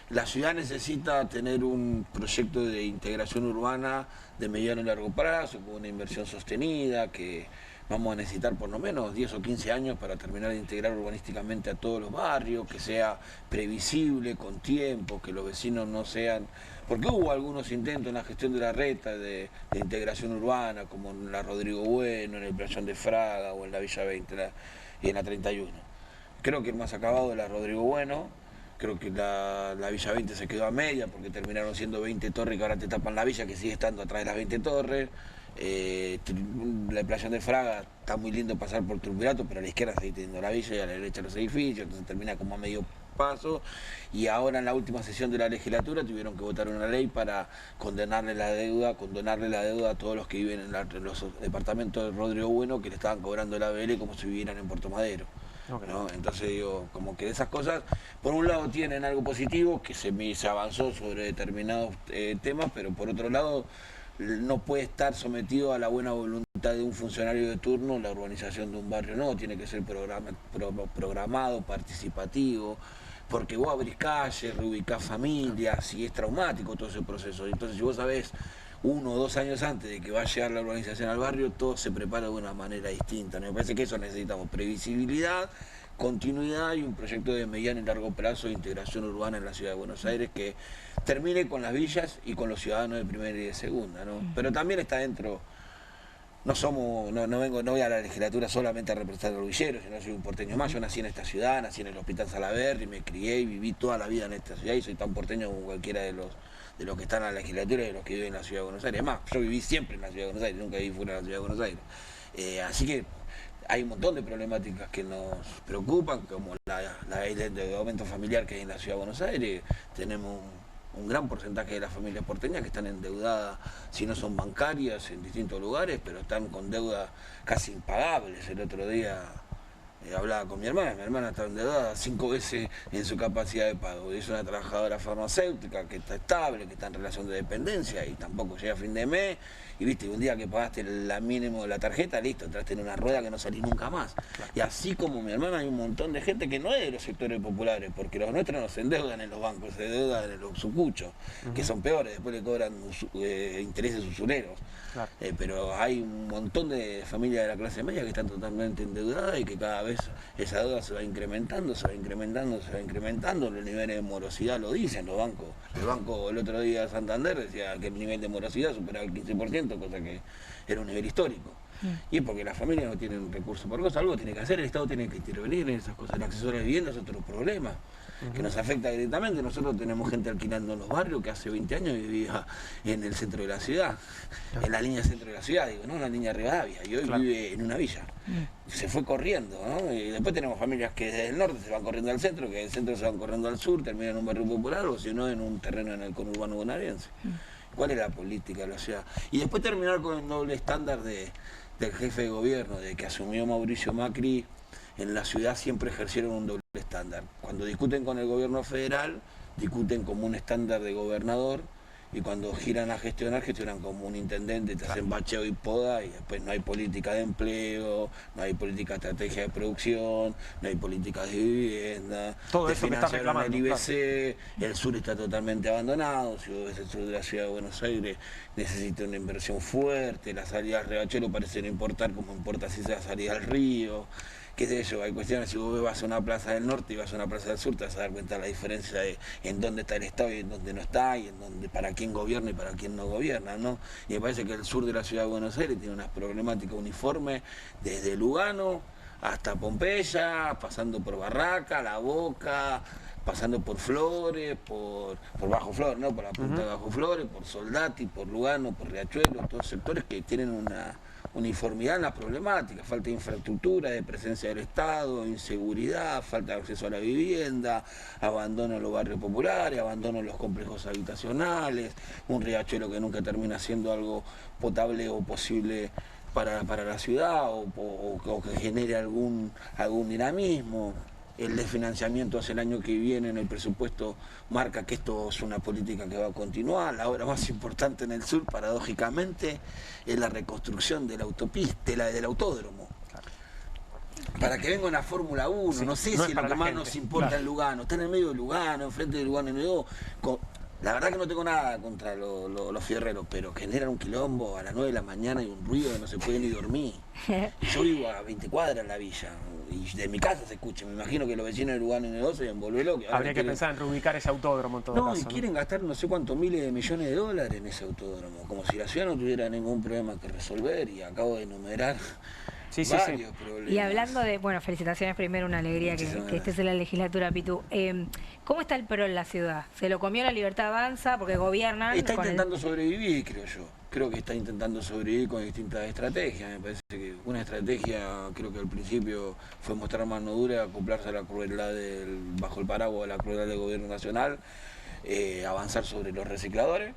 la ciudad necesita tener un proyecto de integración urbana de mediano y largo plazo, con una inversión sostenida, que vamos a necesitar por lo menos 10 o 15 años para terminar de integrar urbanísticamente a todos los barrios, que sea previsible, con tiempo, que los vecinos no sean... Porque hubo algunos intentos en la gestión de la reta de integración urbana, como en la Rodrigo Bueno, en el Playón de Fraga o en la Villa 20 y en la 31. Creo que el más acabado de la Rodrigo Bueno, Creo que la Villa 20 se quedó a media porque terminaron siendo 20 torres que ahora te tapan la villa, que sigue estando atrás de las 20 torres. La Playa de Fraga está muy lindo pasar por Triunvirato, pero a la izquierda sigue teniendo la villa y a la derecha los edificios, entonces termina como a medio paso. Y ahora en la última sesión de la legislatura tuvieron que votar una ley para condonarle la deuda a todos los que viven en los departamentos de Rodrigo Bueno, que le estaban cobrando la ABL como si vivieran en Puerto Madero. Okay. ¿No? Entonces digo, como que esas cosas, por un lado tienen algo positivo, que se avanzó sobre determinados temas, pero por otro lado no puede estar sometido a la buena voluntad de un funcionario de turno la urbanización de un barrio, no, tiene que ser programado, participativo, porque vos abrís calles, reubicás familias y es traumático todo ese proceso. Entonces si vos sabés 1 o 2 años antes de que va a llegar la urbanización al barrio, todo se prepara de una manera distinta. Me parece que eso necesitamos, previsibilidad, continuidad y un proyecto de mediano y largo plazo de integración urbana en la ciudad de Buenos Aires que termine con las villas y con los ciudadanos de primera y de segunda, ¿no? Pero también está dentro, no voy a la legislatura solamente a representar a los villeros, sino soy un porteño más. Yo nací en esta ciudad, nací en el Hospital Salaberry, me crié y viví toda la vida en esta ciudad y soy tan porteño como cualquiera de los que están en la legislatura y de los que viven en la ciudad de Buenos Aires. Además, yo viví siempre en la ciudad de Buenos Aires, nunca viví fuera de la ciudad de Buenos Aires. Así que hay un montón de problemáticas que nos preocupan, como el endeudamiento familiar que hay en la ciudad de Buenos Aires. Tenemos un gran porcentaje de las familias porteñas que están endeudadas, si no son bancarias, en distintos lugares, pero están con deudas casi impagables. El otro día hablaba con mi hermana está endeudada 5 veces en su capacidad de pago. Es una trabajadora farmacéutica que está estable, que está en relación de dependencia y tampoco llega a fin de mes. Y viste, un día que pagaste la mínimo de la tarjeta, listo, entraste en una rueda que no salís nunca más. Y así como mi hermana, hay un montón de gente que no es de los sectores populares, porque los nuestros no se endeudan en los bancos, se endeudan en los sucuchos, que son peores, después le cobran intereses usureros. Claro. Pero hay un montón de familias de la clase media que están totalmente endeudadas y que cada vez esa deuda se va incrementando, los niveles de morosidad lo dicen los bancos. El banco el otro día Santander decía que el nivel de morosidad superaba el 15%, cosa que era un nivel histórico. Y es porque las familias no tienen recursos por cosas, algo tiene que hacer, el Estado tiene que intervenir en esas cosas. El acceso a la vivienda es otro problema que nos afecta directamente. Nosotros tenemos gente alquilando en los barrios que hace 20 años vivía en el centro de la ciudad, en la línea centro de la ciudad, digo, no en la línea Rivadavia, y hoy vive en una villa. Se fue corriendo, ¿no? Y después tenemos familias que desde el norte se van corriendo al centro, que del centro se van corriendo al sur, terminan en un barrio popular o si no en un terreno en el conurbano bonaerense. ¿Cuál es la política de la ciudad? Y después terminar con el doble estándar del jefe de gobierno, de que asumió Mauricio Macri. En la ciudad siempre ejercieron un doble estándar. Cuando discuten con el gobierno federal, discuten como un estándar de gobernador, y cuando giran a gestionar, gestionan como un intendente, te hacen bacheo y poda, y después no hay política de empleo, no hay política de estrategia de producción, no hay política de vivienda. Todo eso que está reclamando. El IBC, el sur está totalmente abandonado. Si vos ves el sur de la ciudad de Buenos Aires, necesita una inversión fuerte, la salida al Riachuelo parece no importar como importa si se va a salir al río. Qué sé yo, hay cuestiones, si vos vas a una plaza del norte y vas a una plaza del sur, te vas a dar cuenta de la diferencia de en dónde está el Estado y en dónde no está, y en dónde, para quién gobierna y para quién no gobierna, ¿no? Y me parece que el sur de la ciudad de Buenos Aires tiene unas problemáticas uniformes desde Lugano hasta Pompeya, pasando por Barraca, La Boca, pasando por Flores, por Bajo Flores, ¿no? Por la punta de Bajo Flores, por Soldati, por Lugano, por Riachuelo, todos sectores que tienen una uniformidad en la problemática, falta de infraestructura, de presencia del Estado, inseguridad, falta de acceso a la vivienda, abandono en los barrios populares, abandono en los complejos habitacionales, un riachuelo que nunca termina siendo algo potable o posible para la ciudad o que genere algún dinamismo. El desfinanciamiento hacia el año que viene en el presupuesto marca que esto es una política que va a continuar. La obra más importante en el sur, paradójicamente, es la reconstrucción de la autopista, del autódromo. Para que venga una Fórmula 1, sí, no sé si es lo que más nos importa en Lugano. Está en el medio de Lugano, enfrente de Lugano y la verdad que no tengo nada contra los fierreros, pero generan un quilombo a las 9 de la mañana y un ruido que no se puede ni dormir. Yo vivo a 20 cuadras en la villa y de mi casa se escucha. Me imagino que los vecinos de Lugano y Negocio se envolverlo. Habría que pensar en reubicar ese autódromo en todo caso. Y quieren gastar no sé cuántos miles de millones de dólares en ese autódromo, como si la ciudad no tuviera ningún problema que resolver, y acabo de enumerar varios problemas. Y hablando de, bueno, felicitaciones primero, una alegría que estés en la legislatura, Pitu. ¿Cómo está el PRO en la ciudad? ¿Se lo comió la Libertad Avanza porque gobiernan? Está intentando sobrevivir, creo yo. Creo que está intentando sobrevivir con distintas estrategias. Me parece que una estrategia, creo que al principio fue mostrar mano dura, acoplarse a la crueldad bajo el paraguas de la crueldad del gobierno nacional, avanzar sobre los recicladores.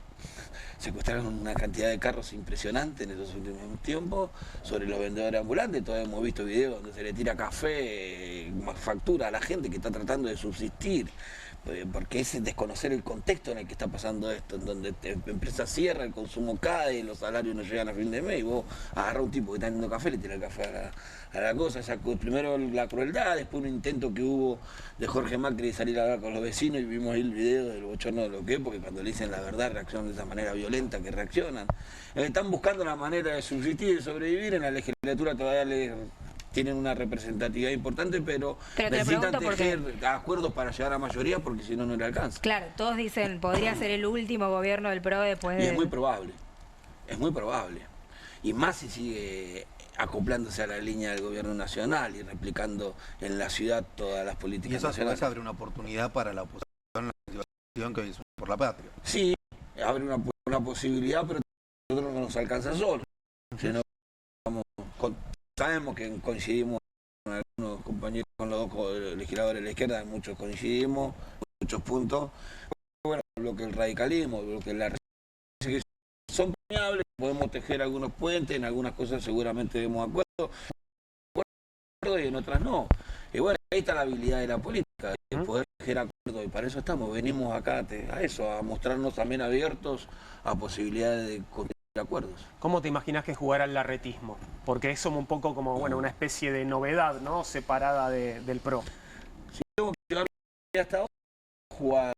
Secuestraron una cantidad de carros impresionante en estos últimos tiempos, sobre los vendedores ambulantes. Todos hemos visto videos donde se le tira café, factura a la gente que está tratando de subsistir, porque es desconocer el contexto en el que está pasando esto, en donde la empresa cierra, el consumo cae, los salarios no llegan a fin de mes, y vos agarrás a un tipo que está vendiendo café, le tira el café a la cosa. Primero la crueldad, después un intento que hubo de Jorge Macri de salir a hablar con los vecinos, y vimos ahí el video del bochorno de lo que es, porque cuando le dicen la verdad reaccionan de esa manera violenta que reaccionan. Están buscando la manera de subsistir y de sobrevivir. En la legislatura todavía tienen una representatividad importante, pero necesitan tejer acuerdos para llegar a mayoría, porque si no, no le alcanza. Claro, todos dicen, podría ser el último gobierno del PRO después de... Y es muy probable, y más si sigue acoplándose a la línea del gobierno nacional y replicando en la ciudad todas las políticas nacionales. Y eso abre una oportunidad para la oposición, la situación que hoy es por la patria. Sí, abre una posibilidad, pero nosotros no nos alcanza solo. Sabemos que coincidimos con algunos compañeros, con los dos legisladores de la izquierda, muchos coincidimos, muchos puntos. Bueno, lo que el radicalismo, lo que la que son permeables, podemos tejer algunos puentes, en algunas cosas seguramente demos acuerdo y en otras no. Y bueno, ahí está la habilidad de la política, de poder tejer acuerdos, y para eso estamos, venimos acá a eso, a mostrarnos también abiertos a posibilidades de acuerdos. ¿Cómo te imaginas que jugará el larretismo? Porque es un poco como, bueno, una especie de novedad, ¿no? Separada del PRO. Si tengo que llegar hasta ahora, jugar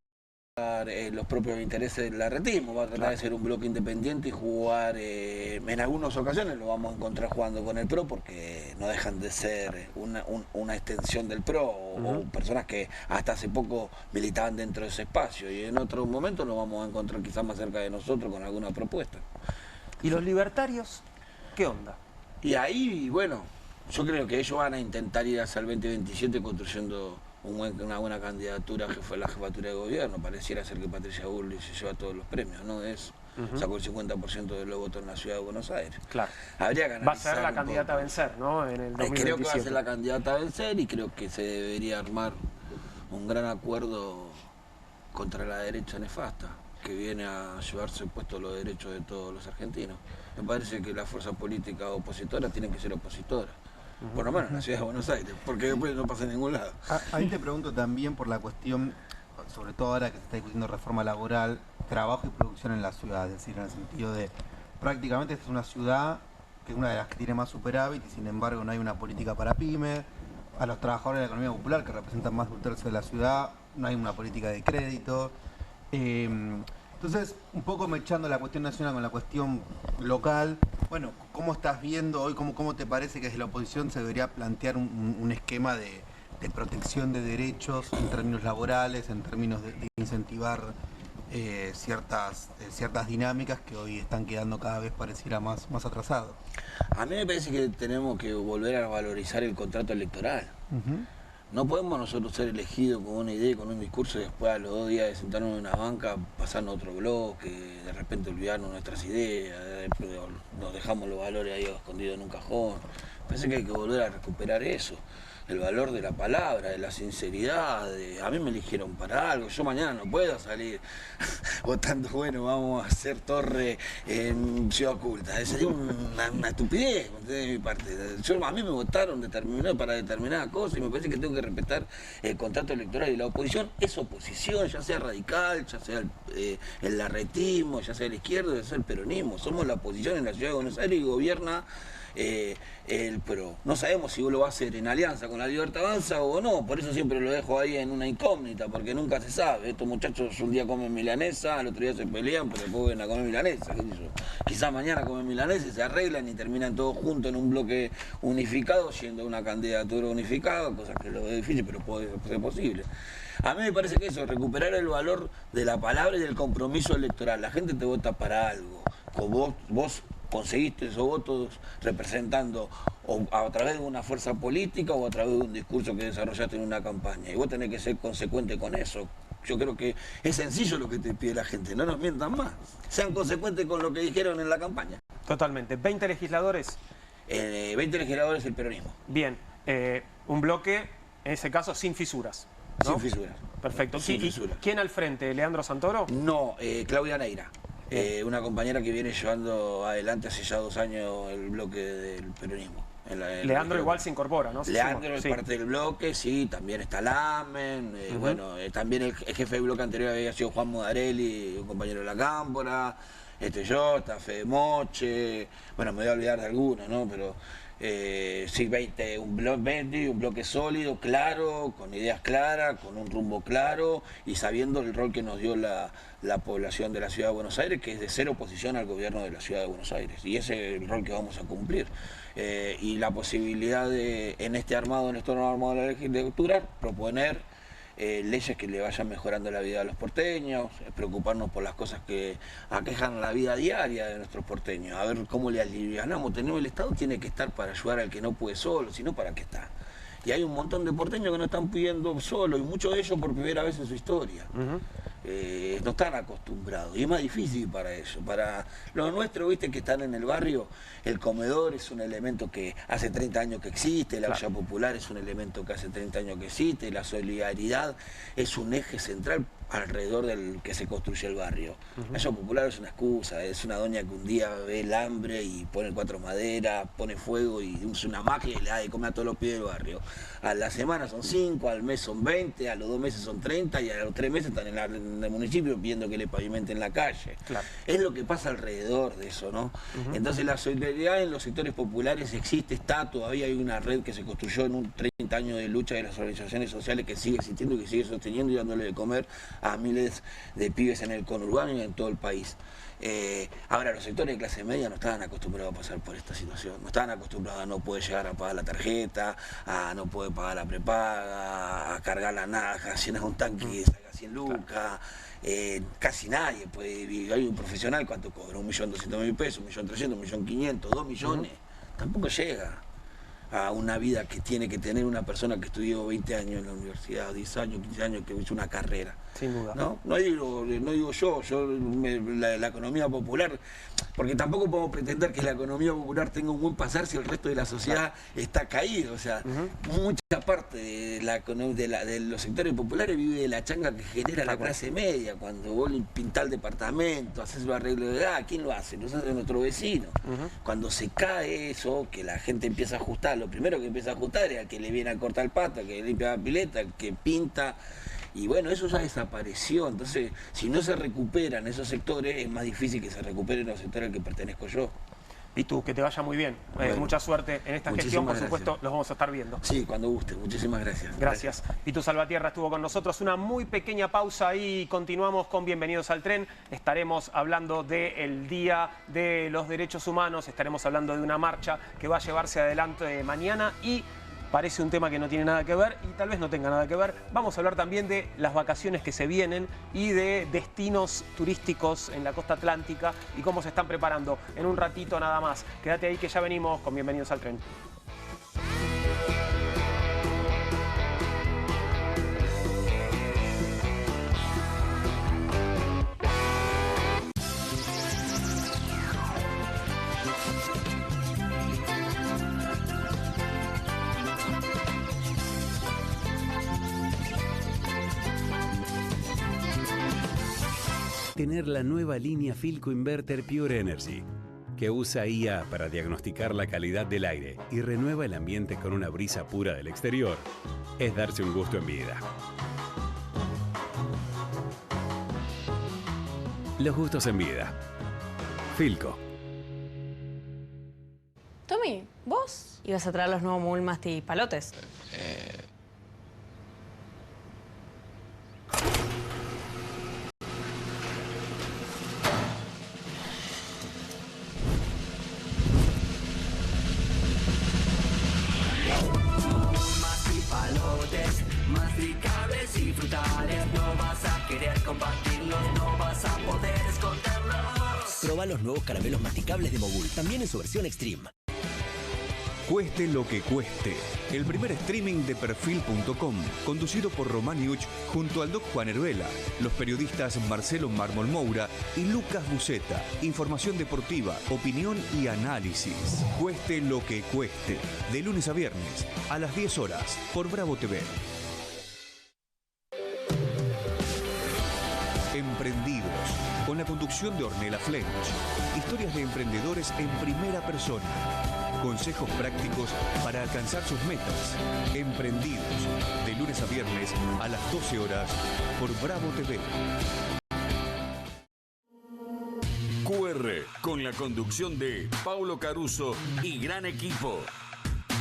los propios intereses del larretismo, va a tratar de ser un bloque independiente y jugar, en algunas ocasiones lo vamos a encontrar jugando con el PRO, porque no dejan de ser una extensión del PRO, o personas que hasta hace poco militaban dentro de ese espacio, y en otros momentos lo vamos a encontrar quizás más cerca de nosotros con alguna propuesta. ¿Y los libertarios? ¿Qué onda? Y ahí, bueno, yo creo que ellos van a intentar ir hacia el 2027 construyendo una buena candidatura a la jefatura de gobierno. Pareciera ser que Patricia Bullrich se lleva todos los premios, ¿no? Sacó el 50% de los votos en la ciudad de Buenos Aires. Claro. Habría que va a ser la candidata a vencer, ¿no? En el 2027. Creo que va a ser la candidata a vencer, y creo que se debería armar un gran acuerdo contra la derecha nefasta, que viene a llevarse puestos los derechos de todos los argentinos. Me parece que las fuerzas políticas opositoras tienen que ser opositoras. Por lo menos en la ciudad de Buenos Aires, porque después no pasa en ningún lado. Ahí te pregunto también por la cuestión, sobre todo ahora que se está discutiendo reforma laboral, trabajo y producción en la ciudad, es decir, en el sentido de prácticamente esta es una ciudad que es una de las que tiene más superávit, y sin embargo no hay una política para pymes. A los trabajadores de la economía popular, que representan más de un tercio de la ciudad, no hay una política de crédito. Entonces, un poco mechando la cuestión nacional con la cuestión local, bueno, ¿cómo estás viendo hoy, cómo te parece que desde la oposición se debería plantear un esquema de protección de derechos en términos laborales, en términos de incentivar ciertas dinámicas que hoy están quedando cada vez pareciera más atrasadas? A mí me parece que tenemos que volver a valorizar el contrato electoral. No podemos nosotros ser elegidos con una idea, con un discurso, y después a los 2 días de sentarnos en una banca, pasarnos a otro bloque, de repente olvidarnos nuestras ideas, nos dejamos los valores ahí escondidos en un cajón. Parece que hay que volver a recuperar eso, el valor de la palabra, de la sinceridad. A mí me eligieron para algo, yo mañana no puedo salir votando, bueno, vamos a hacer torre en Ciudad Oculta. Sería una estupidez de mi parte. A mí me votaron para determinada cosa, y me parece que tengo que respetar el contrato electoral, y la oposición es oposición, ya sea radical, ya sea el larretismo, ya sea la izquierda, ya sea el peronismo. Somos la oposición en la ciudad de Buenos Aires, y gobierna el PRO. No sabemos si lo va a hacer en alianza con la Libertad Avanza o no, por eso siempre lo dejo ahí en una incógnita, porque nunca se sabe. Estos muchachos un día comen milanesa, al otro día se pelean, pero después vienen a comer milanesa, qué sé yo. Quizás mañana comen milanesa y se arreglan y terminan todos juntos en un bloque unificado, yendo a una candidatura unificada, cosa que lo veo difícil, pero puede ser posible. A mí me parece que eso, recuperar el valor de la palabra y del compromiso electoral. La gente te vota para algo. Vos conseguiste esos votos representando o a través de una fuerza política o a través de un discurso que desarrollaste en una campaña. Y vos tenés que ser consecuente con eso. Yo creo que es sencillo lo que te pide la gente, no nos mientan más. Sean consecuentes con lo que dijeron en la campaña. Totalmente. ¿20 legisladores? 20 legisladores del peronismo. Bien. Un bloque, en ese caso, sin fisuras, ¿no? Sin fisuras. Perfecto. Sin fisuras. ¿Quién al frente? ¿Leandro Santoro? No, Claudia Neira. Una compañera que viene llevando adelante hace ya 2 años el bloque del peronismo. Leandro igual se incorpora, ¿no? Leandro es parte del bloque, sí, también está Lamen, bueno, también el jefe del bloque anterior había sido Juan Mudarelli, un compañero de la Cámpora, yo, está Fede Moche, bueno, me voy a olvidar de algunos, ¿no? Pero sí, 20, un bloque sólido, claro, con ideas claras, con un rumbo claro y sabiendo el rol que nos dio la población de la Ciudad de Buenos Aires, que es de ser oposición al gobierno de la Ciudad de Buenos Aires. Y ese es el rol que vamos a cumplir. Y la posibilidad de, en este nuevo armado de la legislatura, proponer leyes que le vayan mejorando la vida a los porteños, preocuparnos por las cosas que aquejan la vida diaria de nuestros porteños, a ver cómo le alivianamos. El Estado tiene que estar para ayudar al que no puede solo, sino para qué está. Y hay un montón de porteños que no están pidiendo solo, y muchos de ellos por primera vez en su historia. No están acostumbrados, y es más difícil para ellos. Para los nuestros, viste, que están en el barrio, el comedor es un elemento que hace 30 años que existe, la olla popular es un elemento que hace 30 años que existe, la solidaridad es un eje central alrededor del que se construye el barrio. La olla popular es una excusa, es una doña que un día ve el hambre y pone 4 maderas, pone fuego y usa una magia y le da de comer a todos los pibes del barrio. A la semana son 5, al mes son 20, a los 2 meses son 30 y a los 3 meses están en el municipio pidiendo que le pavimenten la calle. Es lo que pasa alrededor de eso, ¿no? Entonces la solidaridad en los sectores populares existe, está, todavía hay una red que se construyó en un 30 años de lucha de las organizaciones sociales que sigue existiendo y que sigue sosteniendo y dándole de comer a miles de pibes en el conurbano y en todo el país. Ahora, los sectores de clase media no estaban acostumbrados a pasar por esta situación, no estaban acostumbrados a no poder llegar a pagar la tarjeta, a no poder pagar la prepaga, a cargar la naja, llenas un tanque y salga 100 lucas. Casi nadie puede vivir. Hay un profesional, ¿cuánto cobra? 1.200.000 pesos, 1.300.000, 1.500.000, 2 millones. Tampoco llega a una vida que tiene que tener una persona que estudió 20 años en la universidad, 10 años, 15 años, que hizo una carrera. Sin duda. No digo yo la economía popular, porque tampoco podemos pretender que la economía popular tenga un buen pasar si el resto de la sociedad está caído. O sea, mucha parte de los sectores populares vive de la changa que genera la clase media. Cuando vos pintás el departamento, haces un arreglo de edad, ¿quién lo hace? Lo hace nuestro vecino. Cuando se cae eso, que la gente empieza a ajustar, lo primero que empieza a ajustar es al que le viene a cortar el pasto, al que limpia la pileta, al que pinta. Y bueno, eso ya desapareció. Entonces, si no se recuperan esos sectores, es más difícil que se recuperen los sectores al que pertenezco yo. Y tú, que te vaya muy bien. Bueno, mucha suerte en esta gestión, por supuesto, los vamos a estar viendo. Sí, cuando guste. Muchísimas gracias. Gracias. Pitu Salvatierra estuvo con nosotros. Una muy pequeña pausa y continuamos con Bienvenidos al Tren. Estaremos hablando del Día de los Derechos Humanos, estaremos hablando de una marcha que va a llevarse adelante mañana y parece un tema que no tiene nada que ver y tal vez no tenga nada que ver. Vamos a hablar también de las vacaciones que se vienen y de destinos turísticos en la costa atlántica y cómo se están preparando. En un ratito nada más. Quédate ahí que ya venimos con Bienvenidos al Tren. Tener la nueva línea Philco Inverter Pure Energy, que usa IA para diagnosticar la calidad del aire y renueva el ambiente con una brisa pura del exterior, es darse un gusto en vida. Los gustos en vida. Philco. Tommy, ¿vos ibas a traer los nuevos Mulmasti palotes? Masticables y frutales, no vas a querer compartirlos, no vas a poder esconderlos. Proba los nuevos caramelos masticables de Mogul, también en su versión Extreme. Cueste lo que cueste. El primer streaming de Perfil.com, conducido por Román Iuch junto al Doc Juan Herbela, los periodistas Marcelo Mármol Moura y Lucas Buceta. Información deportiva, opinión y análisis. Cueste lo que cueste. De lunes a viernes, a las 10 horas, por Bravo TV. Emprendidos, con la conducción de Ornella Flench. Historias de emprendedores en primera persona. Consejos prácticos para alcanzar sus metas. Emprendidos, de lunes a viernes a las 12 horas por Bravo TV. QR, con la conducción de Paulo Caruso y gran equipo.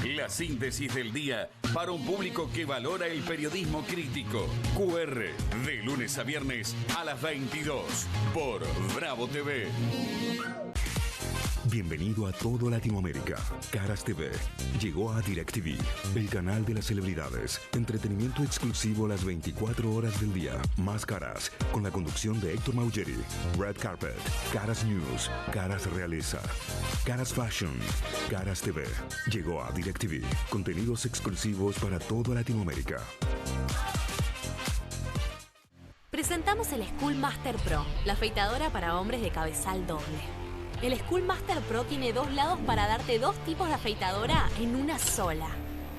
La síntesis del día para un público que valora el periodismo crítico. QR, de lunes a viernes a las 22 por Bravo TV. Bienvenido a todo Latinoamérica. Caras TV llegó a DirecTV, el canal de las celebridades. Entretenimiento exclusivo las 24 horas del día. Más Caras, con la conducción de Héctor Maugeri. Red Carpet, Caras News, Caras Realeza, Caras Fashion, Caras TV. Llegó a DirecTV. Contenidos exclusivos para toda Latinoamérica. Presentamos el School Master Pro, la afeitadora para hombres de cabezal doble. El School Master Pro tiene dos lados para darte dos tipos de afeitadora en una sola.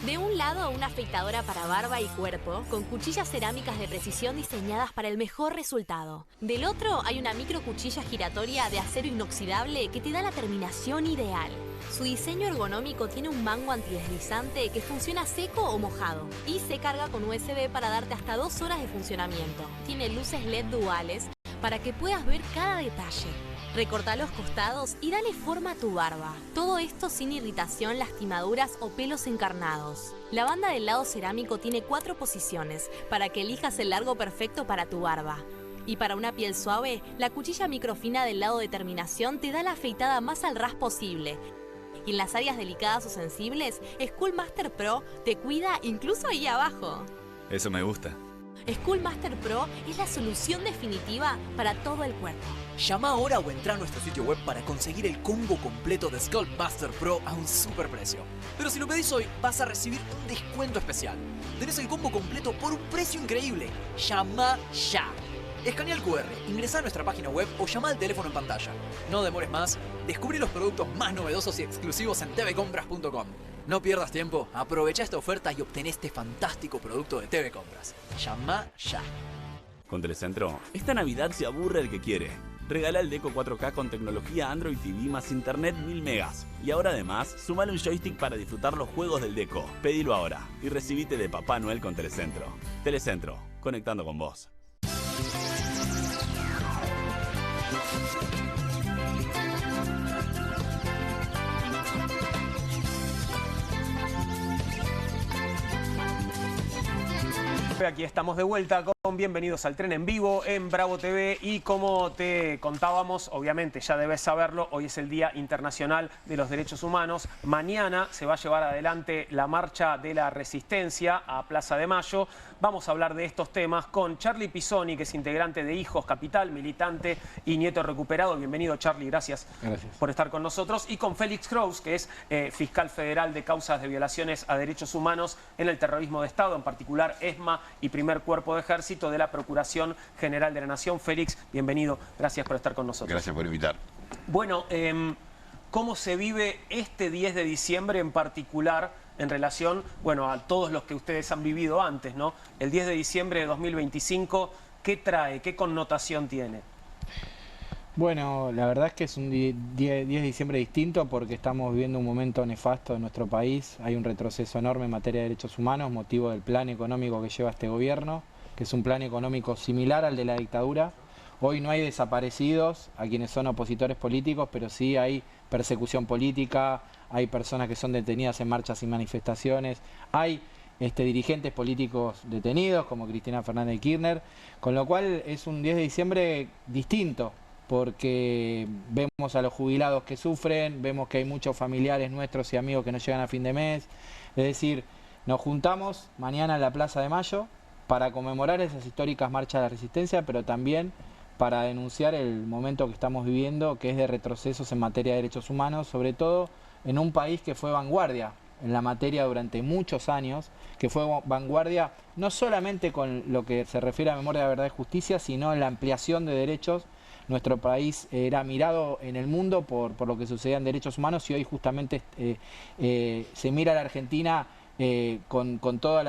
De un lado, una afeitadora para barba y cuerpo, con cuchillas cerámicas de precisión diseñadas para el mejor resultado. Del otro, hay una micro cuchilla giratoria de acero inoxidable que te da la terminación ideal. Su diseño ergonómico tiene un mango antideslizante que funciona seco o mojado y se carga con USB para darte hasta 2 horas de funcionamiento. Tiene luces LED duales para que puedas ver cada detalle. Recorta los costados y dale forma a tu barba. Todo esto sin irritación, lastimaduras o pelos encarnados. La banda del lado cerámico tiene 4 posiciones para que elijas el largo perfecto para tu barba. Y para una piel suave, la cuchilla microfina del lado de terminación te da la afeitada más al ras posible. Y en las áreas delicadas o sensibles, School Master Pro te cuida incluso ahí abajo. Eso me gusta. School Master Pro es la solución definitiva para todo el cuerpo. Llama ahora o entra a nuestro sitio web para conseguir el combo completo de School Master Pro a un super precio. Pero si lo pedís hoy, vas a recibir un descuento especial. Tenés el combo completo por un precio increíble. Llama ya. Escanea el QR, ingresá a nuestra página web o llama al teléfono en pantalla. No demores más, descubrí los productos más novedosos y exclusivos en tvcompras.com. No pierdas tiempo, aprovecha esta oferta y obtén este fantástico producto de TV Compras. Llama ya. Con Telecentro, esta Navidad se aburre el que quiere. Regala el Deco 4K con tecnología Android TV más internet 1000 megas. Y ahora además, sumale un joystick para disfrutar los juegos del Deco. Pedilo ahora y recibite de Papá Noel con Telecentro. Telecentro, conectando con vos. Aquí estamos de vuelta con Bienvenidos al Tren en vivo en Bravo TV y como te contábamos, obviamente ya debes saberlo, hoy es el Día Internacional de los Derechos Humanos. Mañana se va a llevar adelante la Marcha de la Resistencia a Plaza de Mayo. Vamos a hablar de estos temas con Charlie Pisoni, que es integrante de Hijos Capital, militante y nieto recuperado. Bienvenido, Charlie, gracias por estar con nosotros. Y con Félix Kraus, que es fiscal federal de causas de violaciones a derechos humanos en el terrorismo de Estado, en particular ESMA y Primer Cuerpo de Ejército de la Procuración General de la Nación. Félix, bienvenido, gracias por estar con nosotros. Gracias por invitar. Bueno, ¿cómo se vive este 10 de diciembre en particular en relación, bueno, a todos los que ustedes han vivido antes, ¿no? El 10 de diciembre de 2025, ¿qué trae? ¿Qué connotación tiene? Bueno, la verdad es que es un 10 de diciembre distinto porque estamos viviendo un momento nefasto en nuestro país. Hay un retroceso enorme en materia de derechos humanos, motivo del plan económico que lleva este gobierno, que es un plan económico similar al de la dictadura. Hoy no hay desaparecidos a quienes son opositores políticos, pero sí hay persecución política, hay personas que son detenidas en marchas y manifestaciones, hay dirigentes políticos detenidos como Cristina Fernández de Kirchner, con lo cual es un 10 de diciembre distinto, porque vemos a los jubilados que sufren, vemos que hay muchos familiares nuestros y amigos que no llegan a fin de mes. Es decir, nos juntamos mañana en la Plaza de Mayo para conmemorar esas históricas marchas de la Resistencia, pero también para denunciar el momento que estamos viviendo, que es de retrocesos en materia de derechos humanos, sobre todo en un país que fue vanguardia en la materia durante muchos años, que fue vanguardia no solamente con lo que se refiere a memoria de verdad y justicia, sino en la ampliación de derechos. Nuestro país era mirado en el mundo por lo que sucedía en derechos humanos y hoy justamente se mira a la Argentina con todos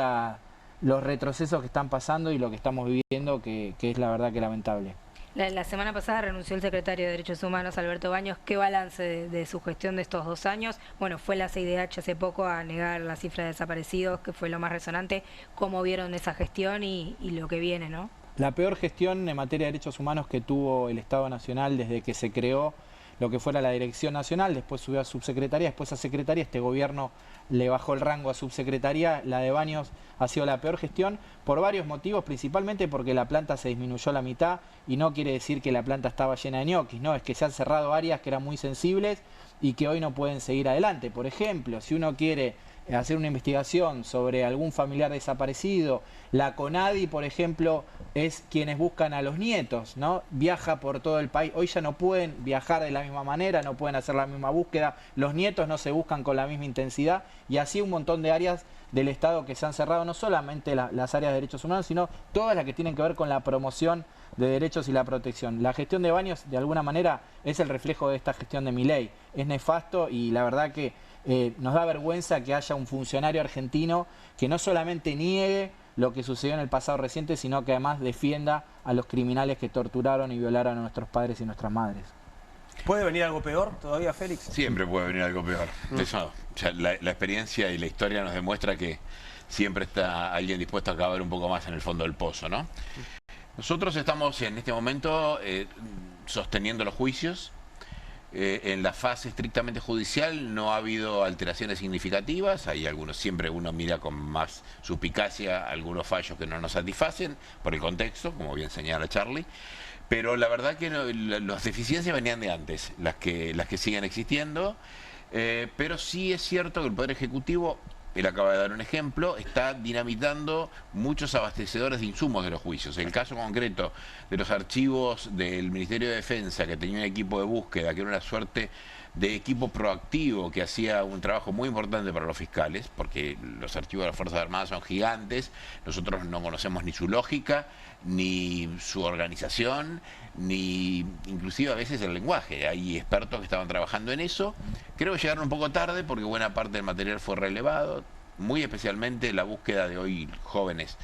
los retrocesos que están pasando y lo que estamos viviendo, que es la verdad que lamentable. La semana pasada renunció el secretario de Derechos Humanos, Alberto Baños. ¿Qué balance de su gestión de estos 2 años? Bueno, fue la CIDH hace poco a negar la cifra de desaparecidos, que fue lo más resonante. ¿Cómo vieron esa gestión y lo que viene, no? La peor gestión en materia de derechos humanos que tuvo el Estado Nacional desde que se creó lo que fuera la Dirección Nacional, después subió a subsecretaría, después a secretaría, este gobierno le bajó el rango a subsecretaría. La de Baños ha sido la peor gestión por varios motivos, principalmente porque la planta se disminuyó a la mitad y no quiere decir que la planta estaba llena de ñoquis, no, es que se han cerrado áreas que eran muy sensibles y que hoy no pueden seguir adelante. Por ejemplo, si uno quiere hacer una investigación sobre algún familiar desaparecido, la CONADI, por ejemplo, es quienes buscan a los nietos, ¿no? Viaja por todo el país. Hoy ya no pueden viajar de la misma manera, no pueden hacer la misma búsqueda, los nietos no se buscan con la misma intensidad, y así un montón de áreas del Estado que se han cerrado, no solamente las áreas de derechos humanos, sino todas las que tienen que ver con la promoción de derechos y la protección. La gestión de Baños, de alguna manera, es el reflejo de esta gestión de Milei. Es nefasto y la verdad que nos da vergüenza que haya un funcionario argentino que no solamente niegue lo que sucedió en el pasado reciente, sino que además defienda a los criminales que torturaron y violaron a nuestros padres y nuestras madres. ¿Puede venir algo peor todavía, Félix? Siempre puede venir algo peor. Eso, o sea, la experiencia y la historia nos demuestra que siempre está alguien dispuesto a cavar un poco más en el fondo del pozo, ¿no? Nosotros estamos en este momento sosteniendo los juicios. En la fase estrictamente judicial no ha habido alteraciones significativas. Hay algunos, siempre uno mira con más suspicacia algunos fallos que no nos satisfacen por el contexto, como bien señala Charlie. Pero la verdad que las deficiencias venían de antes, las que siguen existiendo. Pero sí es cierto que el Poder Ejecutivo, él acaba de dar un ejemplo, está dinamitando muchos abastecedores de insumos de los juicios. El caso concreto de los archivos del Ministerio de Defensa, que tenía un equipo de búsqueda, que era una suerte de equipo proactivo que hacía un trabajo muy importante para los fiscales, porque los archivos de las Fuerzas Armadas son gigantes, nosotros no conocemos ni su lógica, ni su organización, ni inclusive a veces el lenguaje. Hay expertos que estaban trabajando en eso. Creo que llegaron un poco tarde porque buena parte del material fue relevado, muy especialmente la búsqueda de hoy jóvenes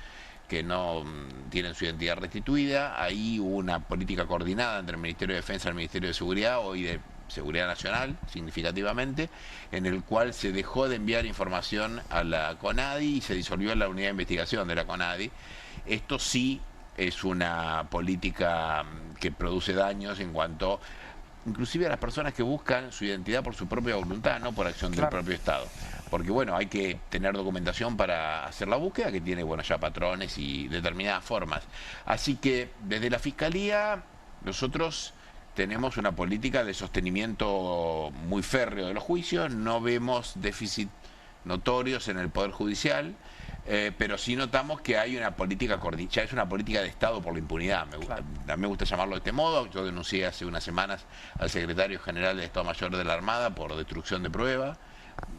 que no tienen su identidad restituida. Ahí hubo una política coordinada entre el Ministerio de Defensa y el Ministerio de Seguridad, hoy de Seguridad Nacional, significativamente, en el cual se dejó de enviar información a la CONADI y se disolvió la unidad de investigación de la CONADI. Esto sí es una política que produce daños en cuanto, inclusive a las personas que buscan su identidad por su propia voluntad, no por acción del propio Estado. Porque bueno, hay que tener documentación para hacer la búsqueda, que tiene bueno ya patrones y determinadas formas. Así que desde la Fiscalía nosotros tenemos una política de sostenimiento muy férreo de los juicios, no vemos déficit notorios en el Poder Judicial, pero sí notamos que hay una política ya es una política de Estado por la impunidad. A mí me gusta llamarlo de este modo. Yo denuncié hace unas semanas al secretario general del Estado Mayor de la Armada por destrucción de prueba,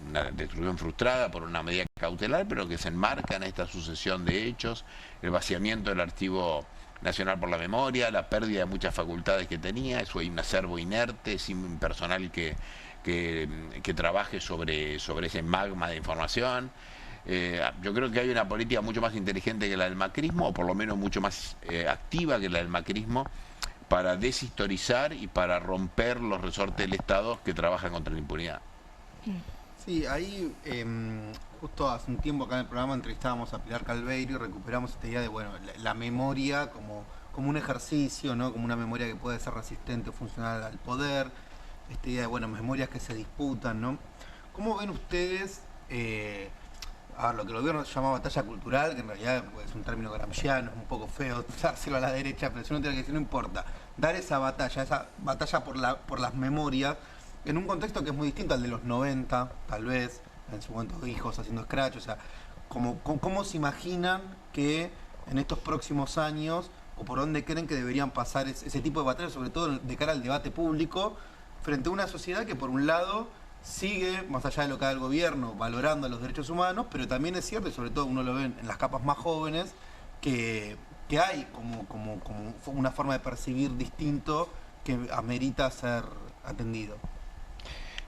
una destrucción frustrada por una medida cautelar, pero que se enmarca en esta sucesión de hechos, el vaciamiento del Archivo Nacional por la Memoria, la pérdida de muchas facultades que tenía. Eso, hay un acervo inerte, sin personal que trabaje sobre ese magma de información. Yo creo que hay una política mucho más inteligente que la del macrismo, o por lo menos mucho más activa que la del macrismo, para deshistorizar y para romper los resortes del Estado que trabajan contra la impunidad. Sí, ahí justo hace un tiempo acá en el programa entrevistábamos a Pilar Calveiro y recuperamos esta idea de bueno, la memoria como un ejercicio, ¿no? Como una memoria que puede ser resistente o funcional al poder, esta idea de bueno, memorias que se disputan, ¿no? ¿Cómo ven ustedes lo que el gobierno llama batalla cultural, que en realidad es un término gramsciano, es un poco feo dárselo a la derecha, pero si uno tiene que decir, no importa, dar esa batalla por las memorias, en un contexto que es muy distinto al de los 90, tal vez, en su momento hijos haciendo scratch, o sea, ¿cómo se imaginan que en estos próximos años, o por dónde creen que deberían pasar ese tipo de batallas, sobre todo de cara al debate público, frente a una sociedad que por un lado sigue, más allá de lo que haga el gobierno, valorando los derechos humanos, pero también es cierto, y sobre todo uno lo ve en las capas más jóvenes, que hay como una forma de percibir distinto que amerita ser atendido.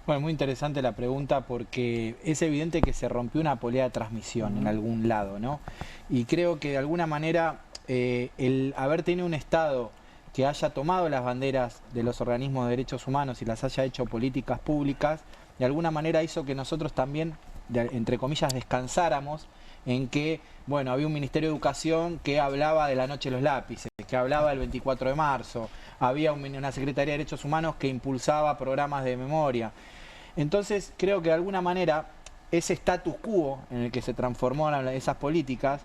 Bueno, muy interesante la pregunta porque es evidente que se rompió una polea de transmisión en algún lado, ¿no? Y creo que de alguna manera el haber tenido un Estado que haya tomado las banderas de los organismos de derechos humanos y las haya hecho políticas públicas, de alguna manera hizo que nosotros también, entre comillas, descansáramos en que, bueno, había un Ministerio de Educación que hablaba de la Noche de los Lápices, que hablaba del 24 de marzo, había una Secretaría de Derechos Humanos que impulsaba programas de memoria. Entonces, creo que de alguna manera ese status quo en el que se transformaron esas políticas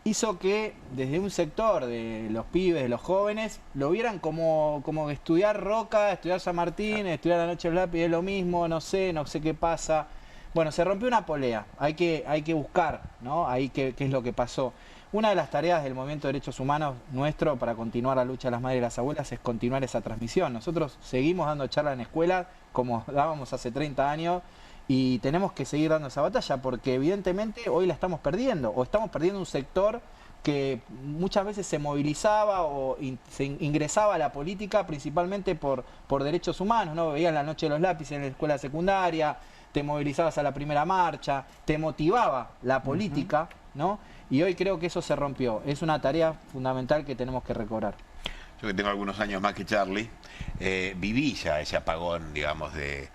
hizo que desde un sector de los pibes, de los jóvenes, lo vieran como estudiar Roca, estudiar San Martín, estudiar la Noche de los Lápices, es lo mismo, no sé qué pasa. Bueno, se rompió una polea, hay que buscar, ¿no? Ahí qué es lo que pasó. Una de las tareas del Movimiento de Derechos Humanos nuestro para continuar la lucha de las madres y las abuelas es continuar esa transmisión. Nosotros seguimos dando charlas en escuelas como dábamos hace 30 años y tenemos que seguir dando esa batalla porque evidentemente hoy la estamos perdiendo o estamos perdiendo un sector que muchas veces se movilizaba o se ingresaba a la política principalmente por derechos humanos, ¿no? Veían la Noche de los Lápices en la escuela secundaria, te movilizabas a la primera marcha, te motivaba la política, ¿no? Y hoy creo que eso se rompió. Es una tarea fundamental que tenemos que recobrar. Yo que tengo algunos años más que Charlie, viví ya ese apagón, digamos, de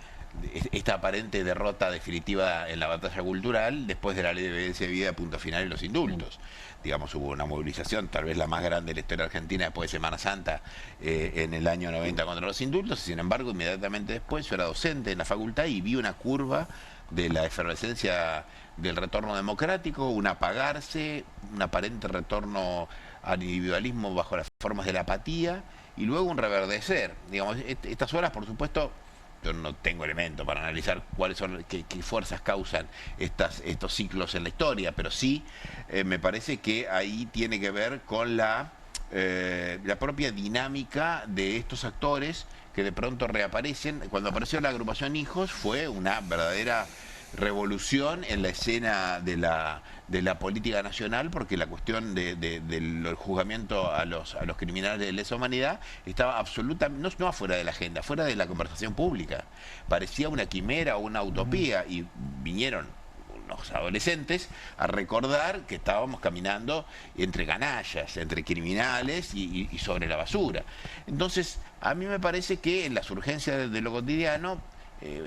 esta aparente derrota definitiva en la batalla cultural después de la ley de obediencia de vida, punto final y los indultos. Digamos, hubo una movilización, tal vez la más grande de la historia argentina después de Semana Santa, en el año 90 contra los indultos. Sin embargo, inmediatamente después yo era docente en la facultad y vi una curva de la efervescencia del retorno democrático, un apagarse, un aparente retorno al individualismo bajo las formas de la apatía y luego un reverdecer. Digamos, estas horas, por supuesto, yo no tengo elemento para analizar cuáles son, qué fuerzas causan estos ciclos en la historia, pero sí me parece que ahí tiene que ver con la propia dinámica de estos actores que de pronto reaparecen. Cuando apareció la agrupación Hijos fue una verdadera revolución en la escena de la política nacional, porque la cuestión del juzgamiento a los criminales de lesa humanidad estaba absolutamente, no afuera de la agenda, fuera de la conversación pública. Parecía una quimera o una utopía y vinieron los adolescentes a recordar que estábamos caminando entre canallas, entre criminales y sobre la basura. Entonces, a mí me parece que en las urgencias de lo cotidiano,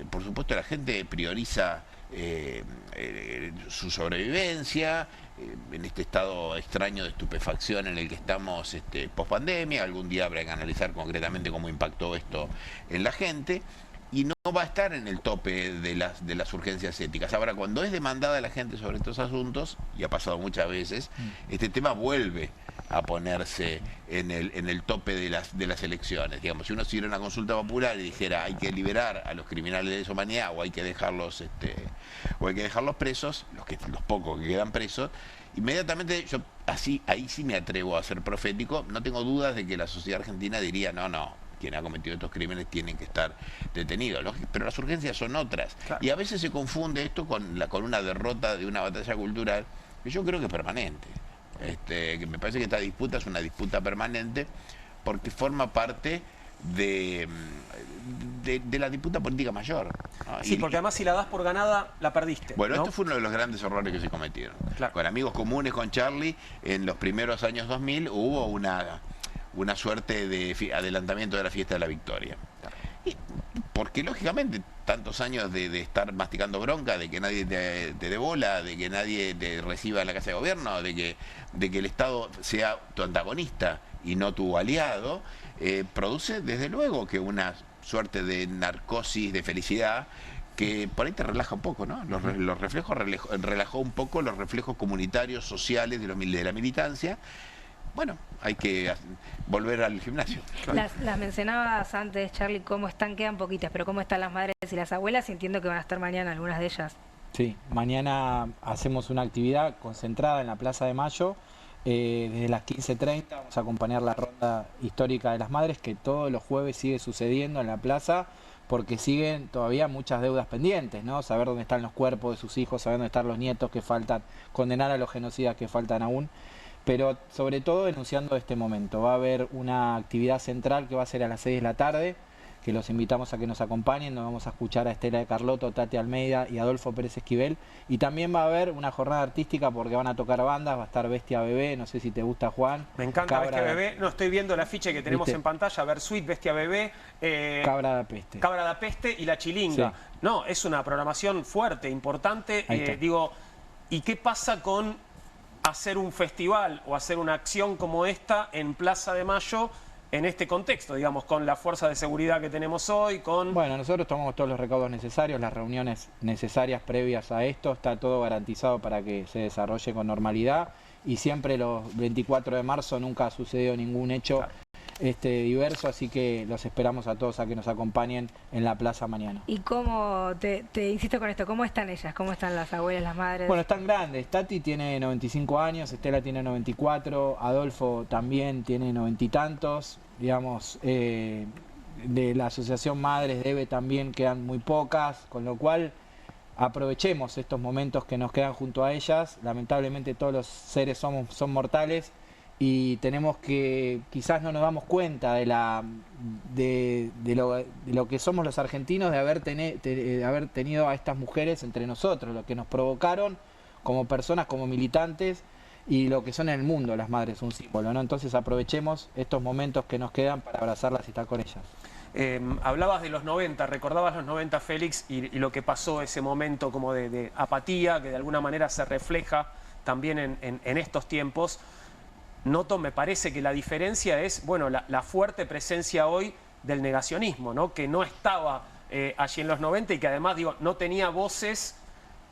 por supuesto la gente prioriza su sobrevivencia en este estado extraño de estupefacción en el que estamos post-pandemia. Algún día habrá que analizar concretamente cómo impactó esto en la gente y no va a estar en el tope de las urgencias éticas. Ahora, cuando es demandada la gente sobre estos asuntos, y ha pasado muchas veces, este tema vuelve a ponerse en el tope de las elecciones. Digamos, si uno hiciera una consulta popular y dijera hay que liberar a los criminales de lesa humanidad o hay que dejarlos presos, los pocos que quedan presos, inmediatamente yo ahí sí me atrevo a ser profético. No tengo dudas de que la sociedad argentina diría no, quien ha cometido estos crímenes tienen que estar detenidos. Pero las urgencias son otras. Claro. Y a veces se confunde esto con una derrota de una batalla cultural que yo creo que es permanente. Que me parece que esta disputa es una disputa permanente porque forma parte de la disputa política mayor, ¿no? Sí, porque además si la das por ganada, la perdiste. Bueno, ¿no? Esto fue uno de los grandes errores que se cometieron. Claro. Con amigos comunes, con Charlie, en los primeros años 2000 hubo una suerte de adelantamiento de la fiesta de la victoria. Y porque lógicamente tantos años de estar masticando bronca, de que nadie te dé bola, de que nadie te reciba en la casa de gobierno, de que el Estado sea tu antagonista y no tu aliado, produce desde luego que una suerte de narcosis de felicidad que por ahí te relaja un poco, ¿no? Los reflejos relajó un poco los reflejos comunitarios, sociales de la militancia. Bueno, hay que volver al gimnasio. Las mencionabas antes, Charlie, quedan poquitas, pero cómo están las madres y las abuelas, y entiendo que van a estar mañana algunas de ellas. Sí, mañana hacemos una actividad concentrada en la Plaza de Mayo, desde las 15:30 vamos a acompañar la ronda histórica de las madres, que todos los jueves sigue sucediendo en la plaza, porque siguen todavía muchas deudas pendientes, ¿no? Saber dónde están los cuerpos de sus hijos, saber dónde están los nietos que faltan, condenar a los genocidas que faltan aún, pero sobre todo denunciando este momento. Va a haber una actividad central que va a ser a las 6 de la tarde, que los invitamos a que nos acompañen. Nos vamos a escuchar a Estela de Carlotto, Tati Almeida y Adolfo Pérez Esquivel. Y también va a haber una jornada artística porque van a tocar bandas, va a estar Bestia Bebé, no sé si te gusta, Juan. Me encanta Bestia Bebé, no estoy viendo el afiche que tenemos en pantalla, Versuit, Bestia Bebé, Cabra da Peste. Cabra da Peste y La Chilinga. Sí. No, es una programación fuerte, importante. Digo, ¿y qué pasa con hacer un festival o hacer una acción como esta en Plaza de Mayo en este contexto, digamos, con la fuerza de seguridad que tenemos hoy, con... Bueno, nosotros tomamos todos los recaudos necesarios, las reuniones necesarias previas a esto, está todo garantizado para que se desarrolle con normalidad, y siempre los 24 de marzo nunca ha sucedido ningún hecho diverso, así que los esperamos a todos a que nos acompañen en la plaza mañana. ¿Y cómo, te insisto con esto, cómo están ellas? ¿Cómo están las abuelas, las madres? Bueno, están grandes. Tati tiene 95 años, Estela tiene 94, Adolfo también tiene 90 y tantos, digamos, de la asociación Madres Debe también quedan muy pocas, con lo cual aprovechemos estos momentos que nos quedan junto a ellas. Lamentablemente todos los seres son mortales, y tenemos que, quizás no nos damos cuenta de lo que somos los argentinos, de haber tenido a estas mujeres entre nosotros, lo que nos provocaron como personas, como militantes, y lo que son en el mundo las madres, un símbolo, ¿no? Entonces aprovechemos estos momentos que nos quedan para abrazarlas y estar con ellas. Hablabas de los 90, recordabas los 90, Félix, y lo que pasó, ese momento como de apatía, que de alguna manera se refleja también en estos tiempos. Noto, me parece que la diferencia es, bueno, la fuerte presencia hoy del negacionismo, ¿no? Que no estaba allí en los 90 y que además, digo, no tenía voces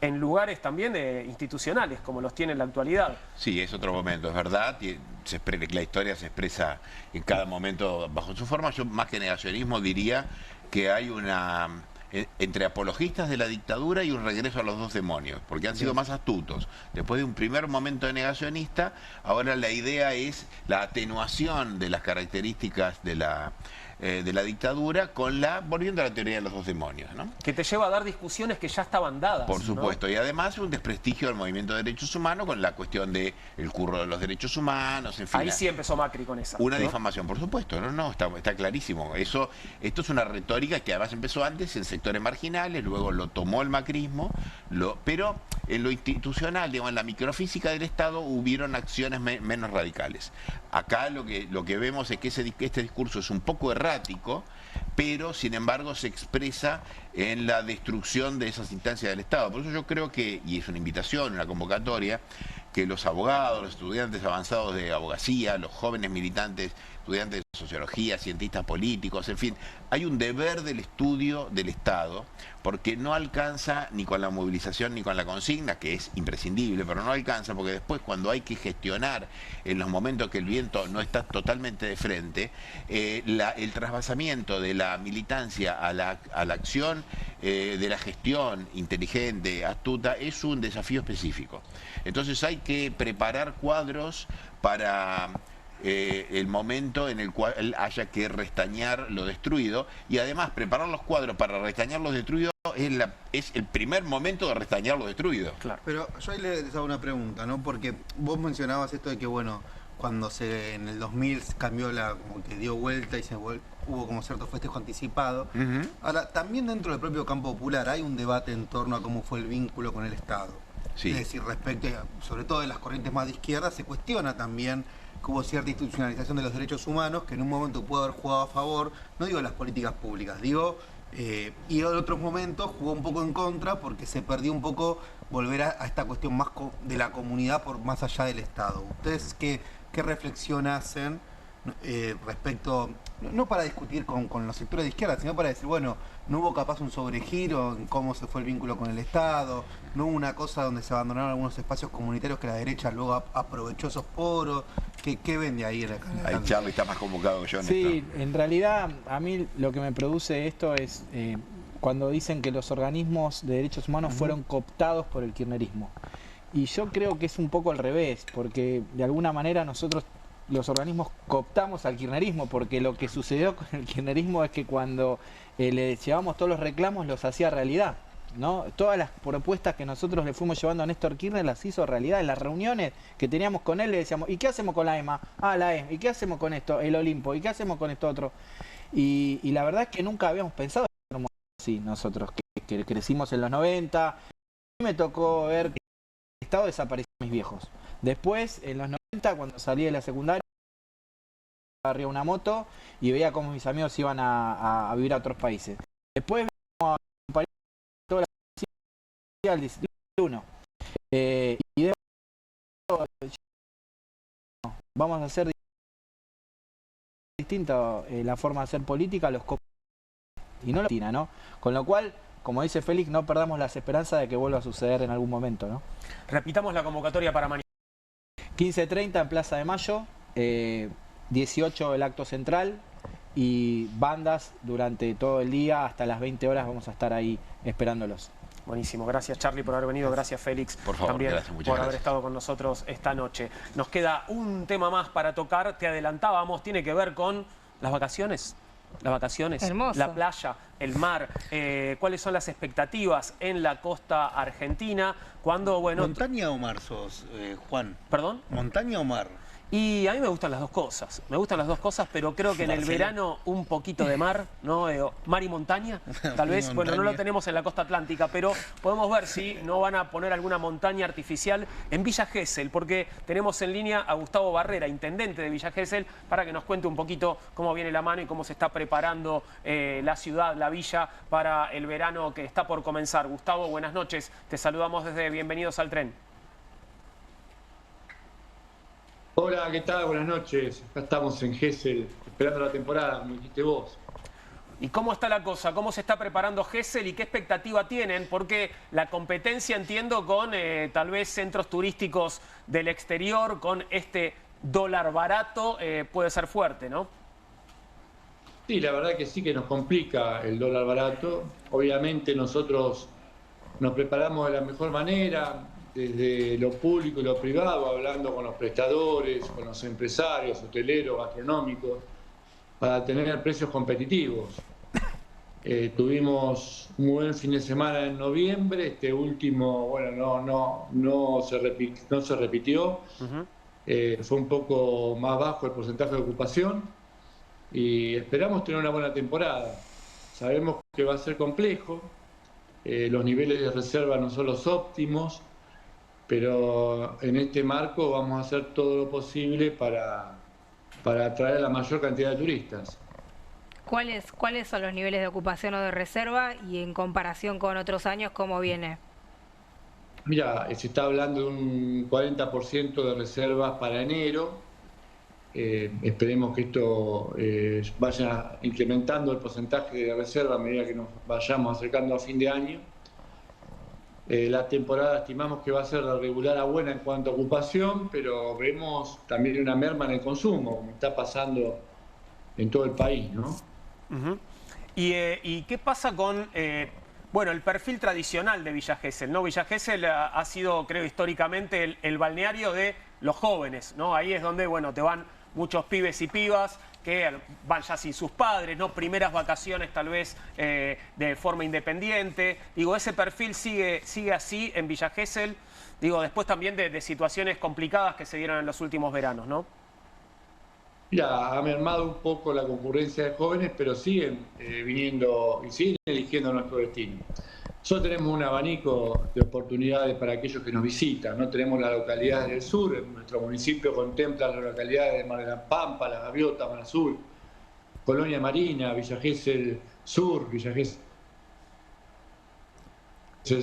en lugares también institucionales, como los tiene en la actualidad. Sí, es otro momento, es verdad. La historia se expresa en cada momento bajo su forma. Yo, más que negacionismo, diría que hay una... entre apologistas de la dictadura y un regreso a los dos demonios, porque han sido más astutos. Después de un primer momento de negacionista, ahora la idea es la atenuación de las características de la dictadura, volviendo a la teoría de los dos demonios, ¿no? Que te lleva a dar discusiones que ya estaban dadas. Por supuesto, ¿no? Y además un desprestigio del movimiento de derechos humanos con la cuestión del curro de los derechos humanos, en fin. Ahí sí empezó Macri con esa. Una difamación, por supuesto, está clarísimo. Esto es una retórica que además empezó antes en sectores marginales, luego lo tomó el macrismo, pero en lo institucional, digamos, en la microfísica del Estado, hubieron acciones menos radicales. Acá lo que vemos es que este discurso es un poco errático, pero sin embargo se expresa en la destrucción de esas instancias del Estado. Por eso yo creo que, y es una invitación, una convocatoria, que los abogados, los estudiantes avanzados de abogacía, los jóvenes militantes, estudiantes de sociología, cientistas políticos, en fin, hay un deber del estudio del Estado, porque no alcanza ni con la movilización ni con la consigna, que es imprescindible, pero no alcanza porque después, cuando hay que gestionar en los momentos que el viento no está totalmente de frente, el trasvasamiento de la militancia a la acción, de la gestión inteligente, astuta, es un desafío específico. Entonces hay que preparar cuadros para el momento en el cual haya que restañar lo destruido, y además preparar los cuadros para restañar lo destruido es el primer momento de restañar lo destruido. Claro. Pero yo ahí les hago una pregunta, ¿no? Porque vos mencionabas esto de que, bueno, cuando en el 2000 cambió como que dio vuelta y hubo como cierto festejo anticipado. Ahora, también dentro del propio campo popular hay un debate en torno a cómo fue el vínculo con el Estado. Sí. Es decir, respecto, sobre todo de las corrientes más de izquierda, se cuestiona también que hubo cierta institucionalización de los derechos humanos, que en un momento pudo haber jugado a favor, no digo de las políticas públicas, digo, y en otros momentos jugó un poco en contra, porque se perdió un poco volver a esta cuestión más de la comunidad por más allá del Estado. ¿Ustedes qué reflexión hacen respecto, no para discutir con los sectores de izquierda, sino para decir, bueno, no hubo capaz un sobregiro en cómo se fue el vínculo con el Estado, no hubo una cosa donde se abandonaron algunos espacios comunitarios que la derecha luego aprovechó esos poros? ¿Qué vende ahí? Ahí Charlie está más convocado que yo en esto. Sí, en realidad a mí lo que me produce esto es cuando dicen que los organismos de derechos humanos fueron cooptados por el kirchnerismo. Y yo creo que es un poco al revés, porque de alguna manera nosotros, los organismos, cooptamos al kirchnerismo, porque lo que sucedió con el kirchnerismo es que cuando le llevamos todos los reclamos los hacía realidad, ¿no? Todas las propuestas que nosotros le fuimos llevando a Néstor Kirchner las hizo realidad. En las reuniones que teníamos con él le decíamos, ¿y qué hacemos con la EMA? Ah, la EMA. ¿Y qué hacemos con esto? El Olimpo. ¿Y qué hacemos con esto otro? Y la verdad es que nunca habíamos pensado así nosotros, que crecimos en los 90. A mí me tocó ver que el Estado desapareció mis viejos. Después, en los 90, cuando salí de la secundaria, arriba una moto y veía cómo mis amigos iban a vivir a otros países. Después vimos a un país toda la al 21. Y de vamos a hacer distinta la forma de hacer política, los y no la ¿no? Con lo cual, como dice Félix, no perdamos las esperanzas de que vuelva a suceder en algún momento, ¿no? Repitamos la convocatoria para mañana. 15:30 en Plaza de Mayo, 18 el acto central y bandas durante todo el día, hasta las 20 horas vamos a estar ahí esperándolos. Buenísimo, gracias Charlie por haber venido, gracias Félix por favor, también gracias, muchas por gracias. haber estado con nosotros esta noche. Nos queda un tema más para tocar, te adelantábamos, tiene que ver con las vacaciones. Las vacaciones, Hermoso. la playa, el mar, cuáles son las expectativas en la costa argentina, cuando, bueno... ¿Montaña o mar sos, Juan? ¿Perdón? ¿Montaña o mar? Y a mí me gustan las dos cosas, pero creo que en el verano un poquito de mar, ¿no? Mar y montaña, tal vez, bueno, no lo tenemos en la costa atlántica, pero podemos ver si no van a poner alguna montaña artificial en Villa Gesell, porque tenemos en línea a Gustavo Barrera, intendente de Villa Gesell, para que nos cuente un poquito cómo viene la mano y cómo se está preparando la ciudad, la villa, para el verano que está por comenzar. Gustavo, buenas noches, te saludamos desde Bienvenidos al Tren. Hola, ¿qué tal? Buenas noches. Acá estamos en Gesell, esperando la temporada, como dijiste vos. ¿Y cómo está la cosa? ¿Cómo se está preparando Gesell y qué expectativa tienen? Porque la competencia, entiendo, con tal vez centros turísticos del exterior, con este dólar barato, puede ser fuerte, ¿no? Sí, la verdad que sí que nos complica el dólar barato. Obviamente nosotros nos preparamos de la mejor manera, desde lo público y lo privado, hablando con los prestadores, con los empresarios, hoteleros, gastronómicos, para tener precios competitivos. Tuvimos un buen fin de semana en noviembre, este último, bueno, no se repitió. Fue un poco más bajo el porcentaje de ocupación y esperamos tener una buena temporada. Sabemos que va a ser complejo, los niveles de reserva no son los óptimos, pero en este marco vamos a hacer todo lo posible para atraer a la mayor cantidad de turistas. ¿Cuáles son los niveles de ocupación o de reserva y en comparación con otros años, cómo viene? Mira, se está hablando de un 40% de reservas para enero. Esperemos que esto vaya incrementando el porcentaje de reserva a medida que nos vayamos acercando a fin de año. La temporada estimamos que va a ser de regular a buena en cuanto a ocupación, pero vemos también una merma en el consumo, como está pasando en todo el país, ¿no? ¿Y qué pasa con bueno, el perfil tradicional de Villa Gesell, ¿no? Villa Gesell ha sido, creo, históricamente el balneario de los jóvenes, ¿no? Ahí es donde, bueno, te van muchos pibes y pibas que van ya sin sus padres, ¿no? Primeras vacaciones tal vez de forma independiente. Digo, ese perfil sigue así en Villa Gesell, digo, después también de situaciones complicadas que se dieron en los últimos veranos, ¿no? Mira, ha mermado un poco la concurrencia de jóvenes, pero siguen viniendo y siguen eligiendo nuestro destino. Nosotros tenemos un abanico de oportunidades para aquellos que nos visitan, ¿no? Tenemos las localidades del sur, nuestro municipio contempla las localidades de Mar de la Pampa, La Gaviota, Mar Azul, Colonia Marina, Villa Gesell Sur, Villa Gesell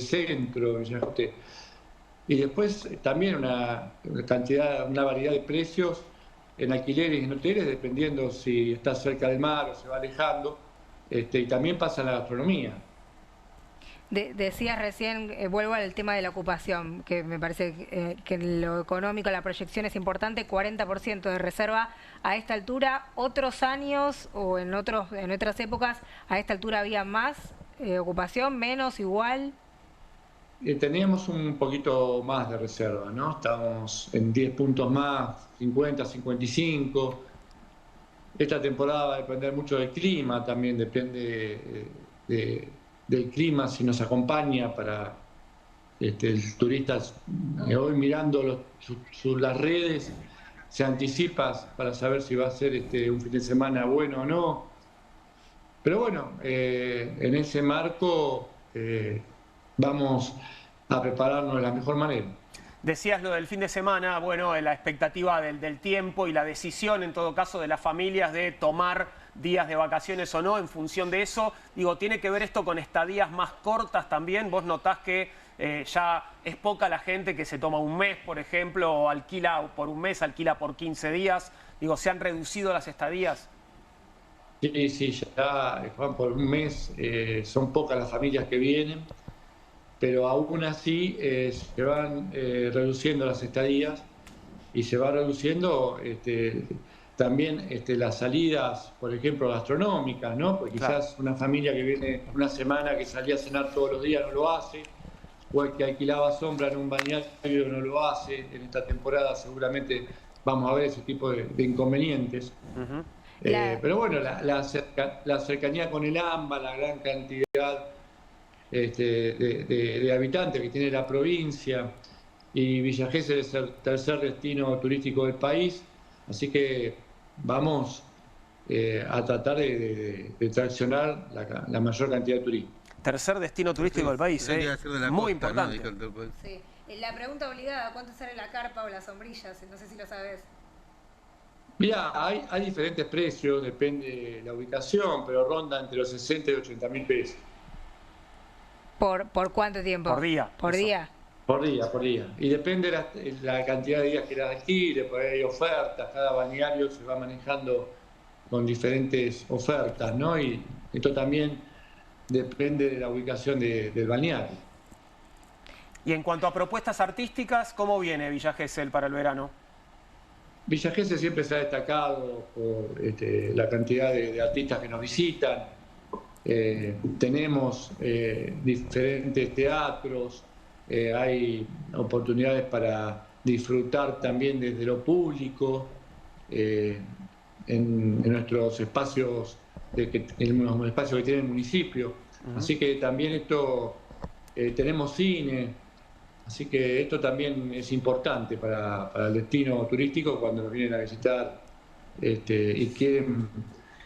Centro, Villa Gesell. Y después también una variedad de precios en alquileres y en hoteles, dependiendo si está cerca del mar o se va alejando, y también pasa en la gastronomía. Decías recién, vuelvo al tema de la ocupación, que me parece que en lo económico la proyección es importante, 40% de reserva a esta altura. Otros años o en otras épocas, a esta altura había más ocupación, menos, igual. teníamos un poquito más de reserva, ¿no? Estábamos en 10 puntos más, 50, 55. Esta temporada va a depender mucho del clima, también depende del clima, si nos acompaña para el turista. Hoy mirando las redes, se anticipa para saber si va a ser un fin de semana bueno o no. Pero bueno, en ese marco vamos a prepararnos de la mejor manera. Decías lo del fin de semana, bueno, la expectativa del tiempo y la decisión en todo caso de las familias de tomar días de vacaciones o no en función de eso. Digo, ¿tiene que ver esto con estadías más cortas también? ¿Vos notás que ya es poca la gente que se toma un mes, por ejemplo, o alquila por un mes, alquila por 15 días? Digo, ¿se han reducido las estadías? Sí, ya, Juan, por un mes son pocas las familias que vienen, pero aún así se van reduciendo las estadías y se va reduciendo también las salidas, por ejemplo, gastronómicas, ¿no? Porque quizás una familia que viene una semana que salía a cenar todos los días no lo hace, o el que alquilaba sombra en un balneario no lo hace. En esta temporada seguramente vamos a ver ese tipo de inconvenientes. Pero bueno, la cercanía con el AMBA, la gran cantidad de habitantes que tiene la provincia, y Villa Gesell es el tercer destino turístico del país, así que vamos a tratar de traccionar la mayor cantidad de turismo. Tercer destino turístico del país, muy importante. Sí. La pregunta obligada, ¿cuánto sale la carpa o las sombrillas? No sé si lo sabes. Mira, hay diferentes precios, depende de la ubicación, pero ronda entre los 60 y 80 mil pesos. ¿Por cuánto tiempo? Por día. ¿Por día? Por día. Y depende la cantidad de días que la alquile, porque hay ofertas, cada balneario se va manejando con diferentes ofertas, ¿no? Y esto también depende de la ubicación del balneario. Y en cuanto a propuestas artísticas, ¿cómo viene Villa Gesell para el verano? Villa Gesell siempre se ha destacado por la cantidad de artistas que nos visitan. Tenemos diferentes teatros, hay oportunidades para disfrutar también desde lo público en nuestros espacios, en los espacios que tiene el municipio. Así que también esto, tenemos cine, así que esto también es importante para el destino turístico cuando nos vienen a visitar y quieren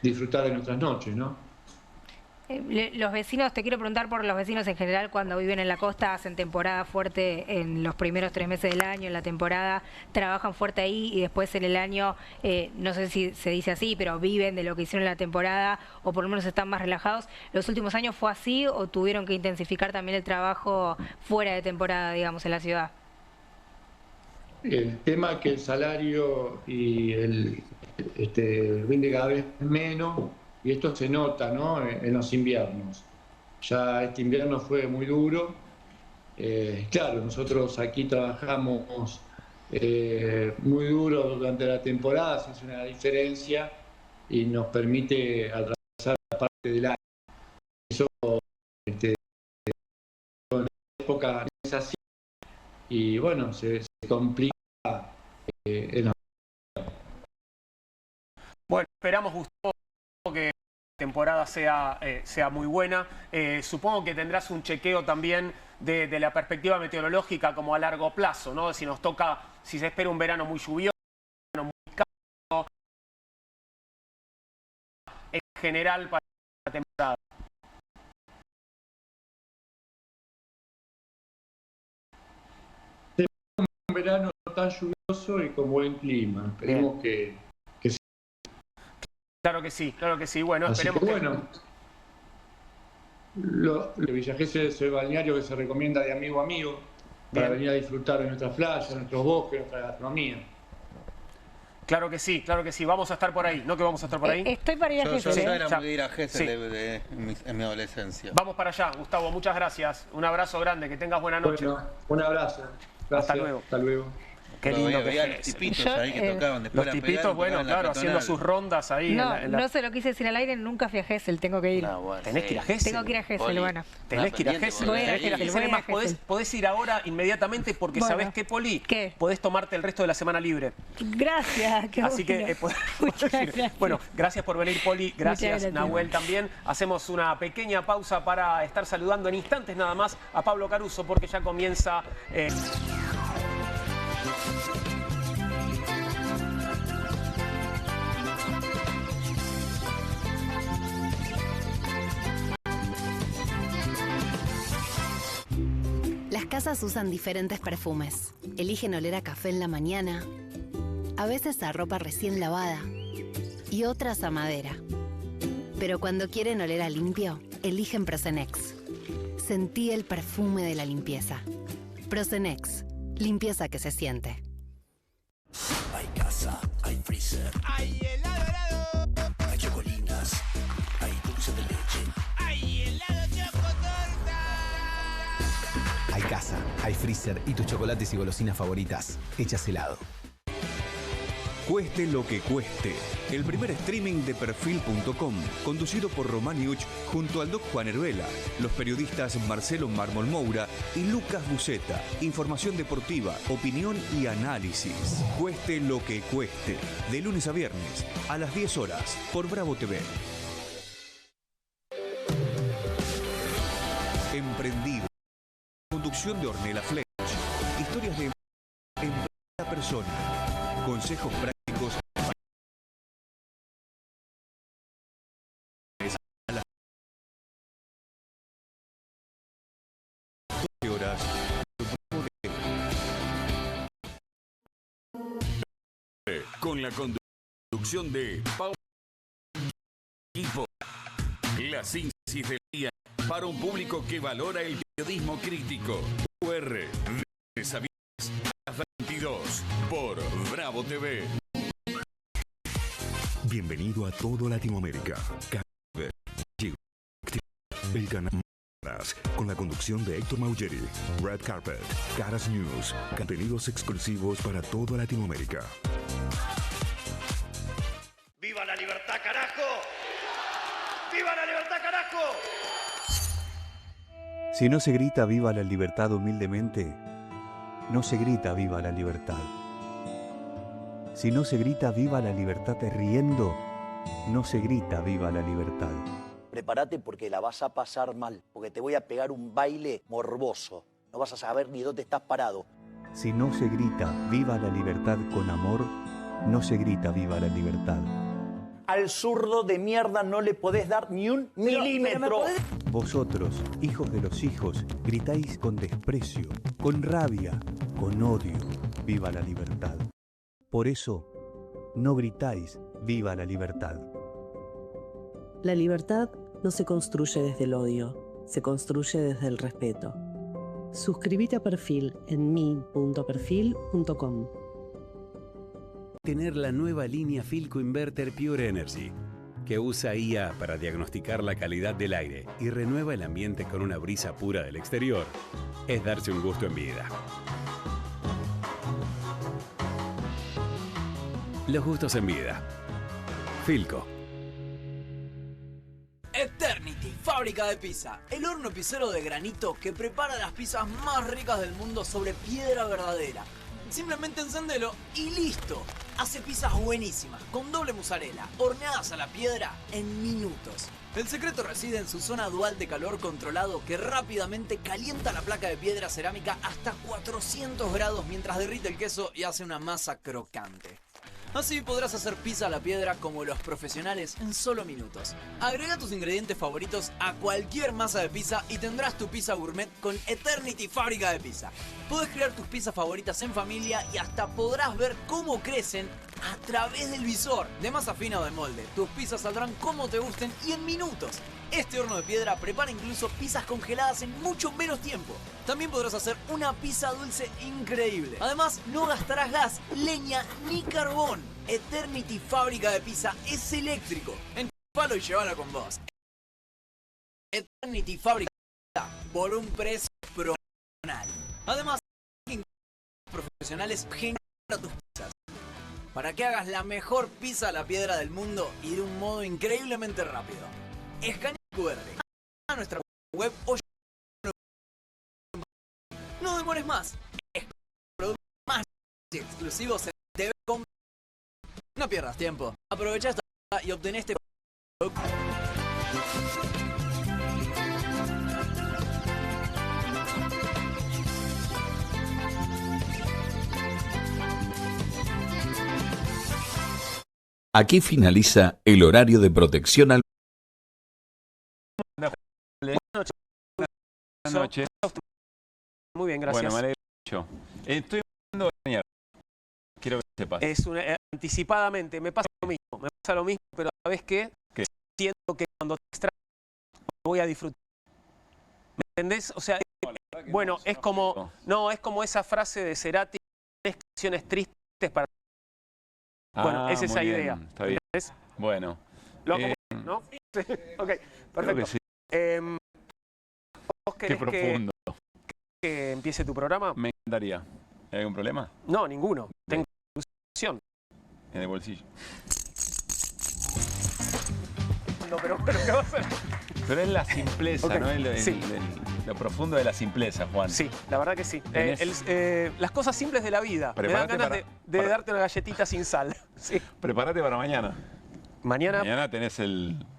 disfrutar de nuestras noches, ¿no? Los vecinos, te quiero preguntar por los vecinos en general, cuando viven en la costa, hacen temporada fuerte en los primeros 3 meses del año, en la temporada, trabajan fuerte ahí y después en el año, no sé si se dice así, pero viven de lo que hicieron en la temporada o por lo menos están más relajados. ¿Los últimos años fue así o tuvieron que intensificar también el trabajo fuera de temporada, digamos, en la ciudad? El tema que el salario y el rinde cada vez menos. Y esto se nota, ¿no?, en los inviernos. Ya este invierno fue muy duro. Claro, nosotros aquí trabajamos muy duro durante la temporada, se hace una diferencia y nos permite atravesar la parte del año. Eso en la época es así y bueno, se complica en la... Bueno, esperamos, Gustavo, que la temporada sea muy buena. Supongo que tendrás un chequeo también de la perspectiva meteorológica como a largo plazo, ¿no? Si nos toca, si se espera un verano muy lluvioso, un verano muy cálido, en general para la temporada. Un verano tan lluvioso y con buen clima. Esperemos que sí. Claro que sí. Bueno, así esperemos que... Bueno, lo Villa Gesell es el balneario que se recomienda de amigo a amigo para venir a disfrutar de nuestras playas, nuestros bosques, nuestra gastronomía. Claro que sí. Vamos a estar por ahí. ¿No que vamos a estar por ahí? Estoy para ir a Gesell. Yo era muy de ir a Gesell en mi adolescencia. Vamos para allá, Gustavo. Muchas gracias. Un abrazo grande. Que tengas buena noche. Bueno, un abrazo. Gracias. Hasta luego. Hasta luego. Qué lindo que los tipitos ahí que tocaban después. Los tipitos, bueno, claro, haciendo sus rondas ahí. No se lo quise decir al aire, nunca fui a Gesell, tengo que ir. No, bueno, tenés que ir a Gesell. Tengo que ir a Gesell, bueno. Tenés que ir a Gesell. Además, podés ir ahora inmediatamente porque ¿sabés qué, Poli? ¿Qué? Podés tomarte el resto de la semana libre. Gracias, qué Así que podés ir. Bueno, gracias por venir, Poli. Gracias, Nahuel, también. Hacemos una pequeña pausa para estar saludando en instantes nada más a Pablo Caruso porque ya comienza... Las casas usan diferentes perfumes. Eligen oler a café en la mañana, a veces a ropa recién lavada y otras a madera. Pero cuando quieren oler a limpio, eligen Prosenex. Sentí el perfume de la limpieza. Prosenex, limpieza que se siente. Hay casa, hay freezer, hay helado, hay chocolinas, hay dulce de leche, hay helado chocotorta. Hay casa, hay freezer y tus chocolates y golosinas favoritas hechas helado. Cueste lo que cueste. El primer streaming de Perfil.com, conducido por Román Uch junto al Doc Juan Heruela, los periodistas Marcelo Mármol Moura y Lucas Buceta. Información deportiva, opinión y análisis. Cueste lo que cueste. De lunes a viernes, a las 10 horas, por Bravo TV. Emprendido. Conducción de Ornella Fletch. Historias de primera persona. Consejos prácticos. Horas. Con la conducción de Pablo Equipo. La síntesis del día para un público que valora el periodismo crítico. QR de Sabines a las 22 por Bravo TV. Bienvenido a todo Latinoamérica. El canal Caras, con la conducción de Héctor Maugeri. Red Carpet, Caras News, contenidos exclusivos para toda Latinoamérica. ¡Viva la libertad, carajo! ¡Viva la libertad, carajo! Si no se grita viva la libertad humildemente, no se grita viva la libertad. Si no se grita viva la libertad riendo, no se grita viva la libertad. Prepárate porque la vas a pasar mal, porque te voy a pegar un baile morboso. No vas a saber ni dónde estás parado. Si no se grita viva la libertad con amor, no se grita viva la libertad. Al zurdo de mierda no le podés dar ni un milímetro. Vosotros, hijos de los hijos, gritáis con desprecio, con rabia, con odio, viva la libertad. Por eso, no gritáis viva la libertad. La libertad no se construye desde el odio, se construye desde el respeto. Suscríbete a Perfil en mi.perfil.com. Tener la nueva línea Philco Inverter Pure Energy, que usa IA para diagnosticar la calidad del aire y renueva el ambiente con una brisa pura del exterior, es darse un gusto en vida. Los gustos en vida. Philco. Eternity, fábrica de pizza. El horno pizzero de granito que prepara las pizzas más ricas del mundo sobre piedra verdadera. Simplemente encendelo y listo. Hace pizzas buenísimas, con doble mozzarella, horneadas a la piedra en minutos. El secreto reside en su zona dual de calor controlado que rápidamente calienta la placa de piedra cerámica hasta 400 grados mientras derrite el queso y hace una masa crocante. Así podrás hacer pizza a la piedra como los profesionales en solo minutos. Agrega tus ingredientes favoritos a cualquier masa de pizza y tendrás tu pizza gourmet con Eternity Fábrica de Pizza. Podés crear tus pizzas favoritas en familia y hasta podrás ver cómo crecen a través del visor. De masa fina o de molde, tus pizzas saldrán como te gusten y en minutos. Este horno de piedra prepara incluso pizzas congeladas en mucho menos tiempo. También podrás hacer una pizza dulce increíble. Además, no gastarás gas, leña ni carbón. Eternity Fábrica de Pizza es eléctrico. Enchufalo y llévala con vos. Eternity Fábrica de Pizza por un precio promocional. Además, profesionales tus pizzas. Para que hagas la mejor pizza a la piedra del mundo y de un modo increíblemente rápido. Escanea el QR a nuestra web o no demores más. Productos más exclusivos en TV Com. No pierdas tiempo. Aprovecha esta y obtén este producto. Aquí finaliza el horario de protección al... Buenas noches. Muy bien, gracias. Bueno, me alegro mucho. Estoy hablando de mañana. Quiero que sepas. Anticipadamente, me pasa lo mismo, pero ¿sabes qué? ¿Qué? Siento que cuando te extraño voy a disfrutar. ¿Me entendés? O sea, bueno, es como esa frase de Cerati, 3 canciones tristes para... Bueno, es esa idea. Está bien. ¿Entendés? Bueno. ¿Lo hago, no? Sí. Ok, perfecto. Sí. ¿Vos querés Qué profundo. que empiece tu programa? Me encantaría. ¿Hay algún problema? No, ninguno. Tengo solución. En el bolsillo. No, pero ¿qué va a hacer? Pero es la simpleza, Okay. ¿no? Sí. Lo profundo de la simpleza, Juan. Sí, la verdad que sí. Las cosas simples de la vida. Prepárate Me dan ganas de darte una galletita sin sal. Sí. Prepárate para mañana. Mañana tenés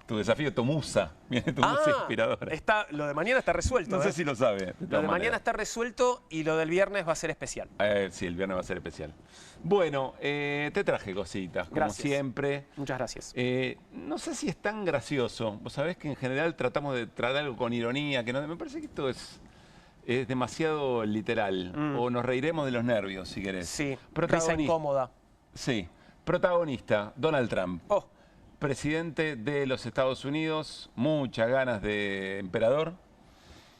tu desafío, tu musa. Viene tu musa inspiradora. Lo de mañana está resuelto. No sé si lo sabe. Lo de mañana está resuelto y lo del viernes va a ser especial. Sí, el viernes va a ser especial. Bueno, te traje cositas, como siempre. Muchas gracias. No sé si es tan gracioso. Vos sabés que en general tratamos de tratar algo con ironía, que no, me parece que esto es demasiado literal. O nos reiremos de los nervios, si querés. Sí, risa incómoda. Sí. Protagonista, Donald Trump. Presidente de los Estados Unidos, muchas ganas de emperador,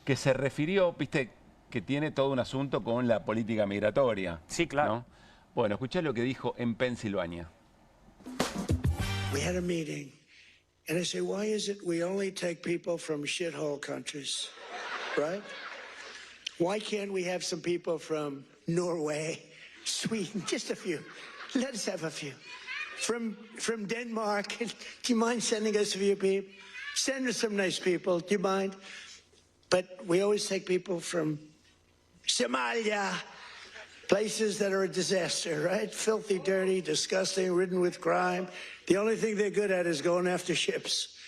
que se refirió, viste, que tiene todo un asunto con la política migratoria. Sí, claro. ¿no? Bueno, escuchá lo que dijo en Pensilvania. We had a meeting, and I say, why is it we only take people from shithole countries, right? Why can't we have some people from Norway, Sweden, just a few? Let us have a few. From Denmark, do you mind sending us a few people? Send us some nice people, do you mind? But we always take people from Somalia, places that are a disaster, right? Filthy, dirty, disgusting, ridden with crime. The only thing they're good at is going after ships.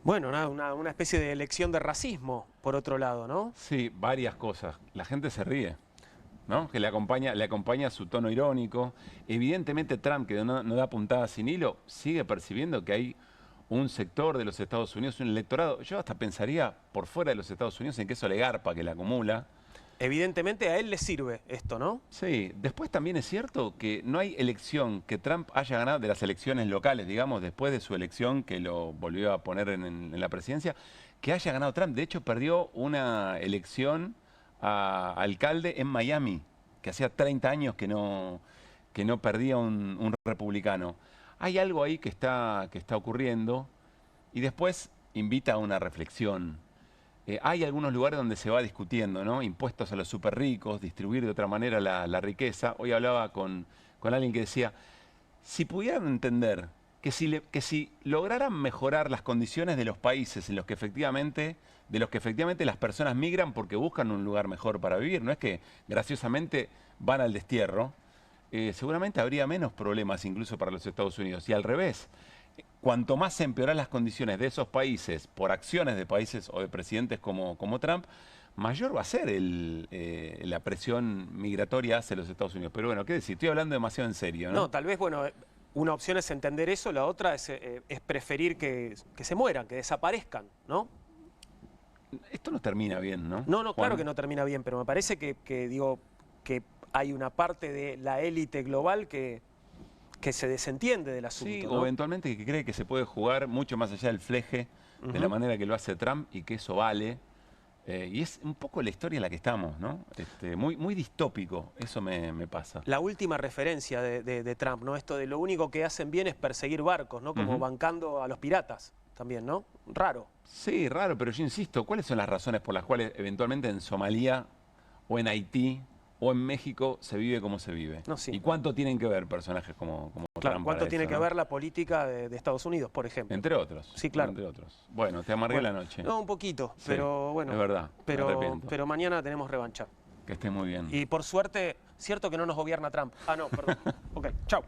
Bueno, una especie de lección de racismo, por otro lado, ¿no? Sí, varias cosas. La gente se ríe, ¿no? Que le acompaña su tono irónico. Evidentemente Trump, que no da puntada sin hilo, sigue percibiendo que hay un sector de los Estados Unidos, un electorado. Yo hasta pensaría por fuera de los Estados Unidos en que eso le garpa, que le acumula. Evidentemente a él le sirve esto, ¿no? Sí. Después también es cierto que no hay elección que Trump haya ganado de las elecciones locales, digamos, después de su elección, que lo volvió a poner en la presidencia, que haya ganado Trump. De hecho, perdió una elección a alcalde en Miami, que hacía 30 años que no perdía un republicano. Hay algo ahí que está ocurriendo y después invita a una reflexión. Hay algunos lugares donde se va discutiendo, ¿no? Impuestos a los súper ricos, distribuir de otra manera la riqueza. Hoy hablaba con alguien que decía, si pudieran entender que si lograran mejorar las condiciones de los países en los que efectivamente las personas migran porque buscan un lugar mejor para vivir, no es que graciosamente van al destierro, seguramente habría menos problemas incluso para los Estados Unidos. Y al revés, cuanto más se empeoran las condiciones de esos países por acciones de países o de presidentes como Trump, mayor va a ser la presión migratoria hacia los Estados Unidos. Pero bueno, qué decir, estoy hablando demasiado en serio, ¿no? No, tal vez, bueno, una opción es entender eso, la otra es preferir que se mueran, que desaparezcan, ¿no? Esto no termina bien, ¿no? No, Juan. claro que no termina bien, pero me parece que hay una parte de la élite global que se desentiende del asunto. Sí, ¿no? o eventualmente que cree que se puede jugar mucho más allá del fleje de la manera que lo hace Trump y que eso vale. Y es un poco la historia en la que estamos, ¿no? Muy, muy distópico, eso me pasa. La última referencia de Trump, ¿no? Esto de lo único que hacen bien es perseguir barcos, ¿no? Como bancando a los piratas. también, ¿no? Raro. Sí, raro, pero yo insisto, ¿cuáles son las razones por las cuales eventualmente en Somalia o en Haití o en México se vive como se vive? No, sí. ¿Y cuánto tienen que ver personajes como Claro, Trump ¿cuánto para tiene eso, que no? ver la política de Estados Unidos, por ejemplo? Entre otros. Sí, claro. Entre otros. Bueno, te amargué Bueno, la noche. No, un poquito, Sí, pero bueno. es verdad, me arrepiento. Pero mañana tenemos revancha. Que esté muy bien. Y por suerte, cierto que no nos gobierna Trump. Ah, no, perdón. Ok, chau.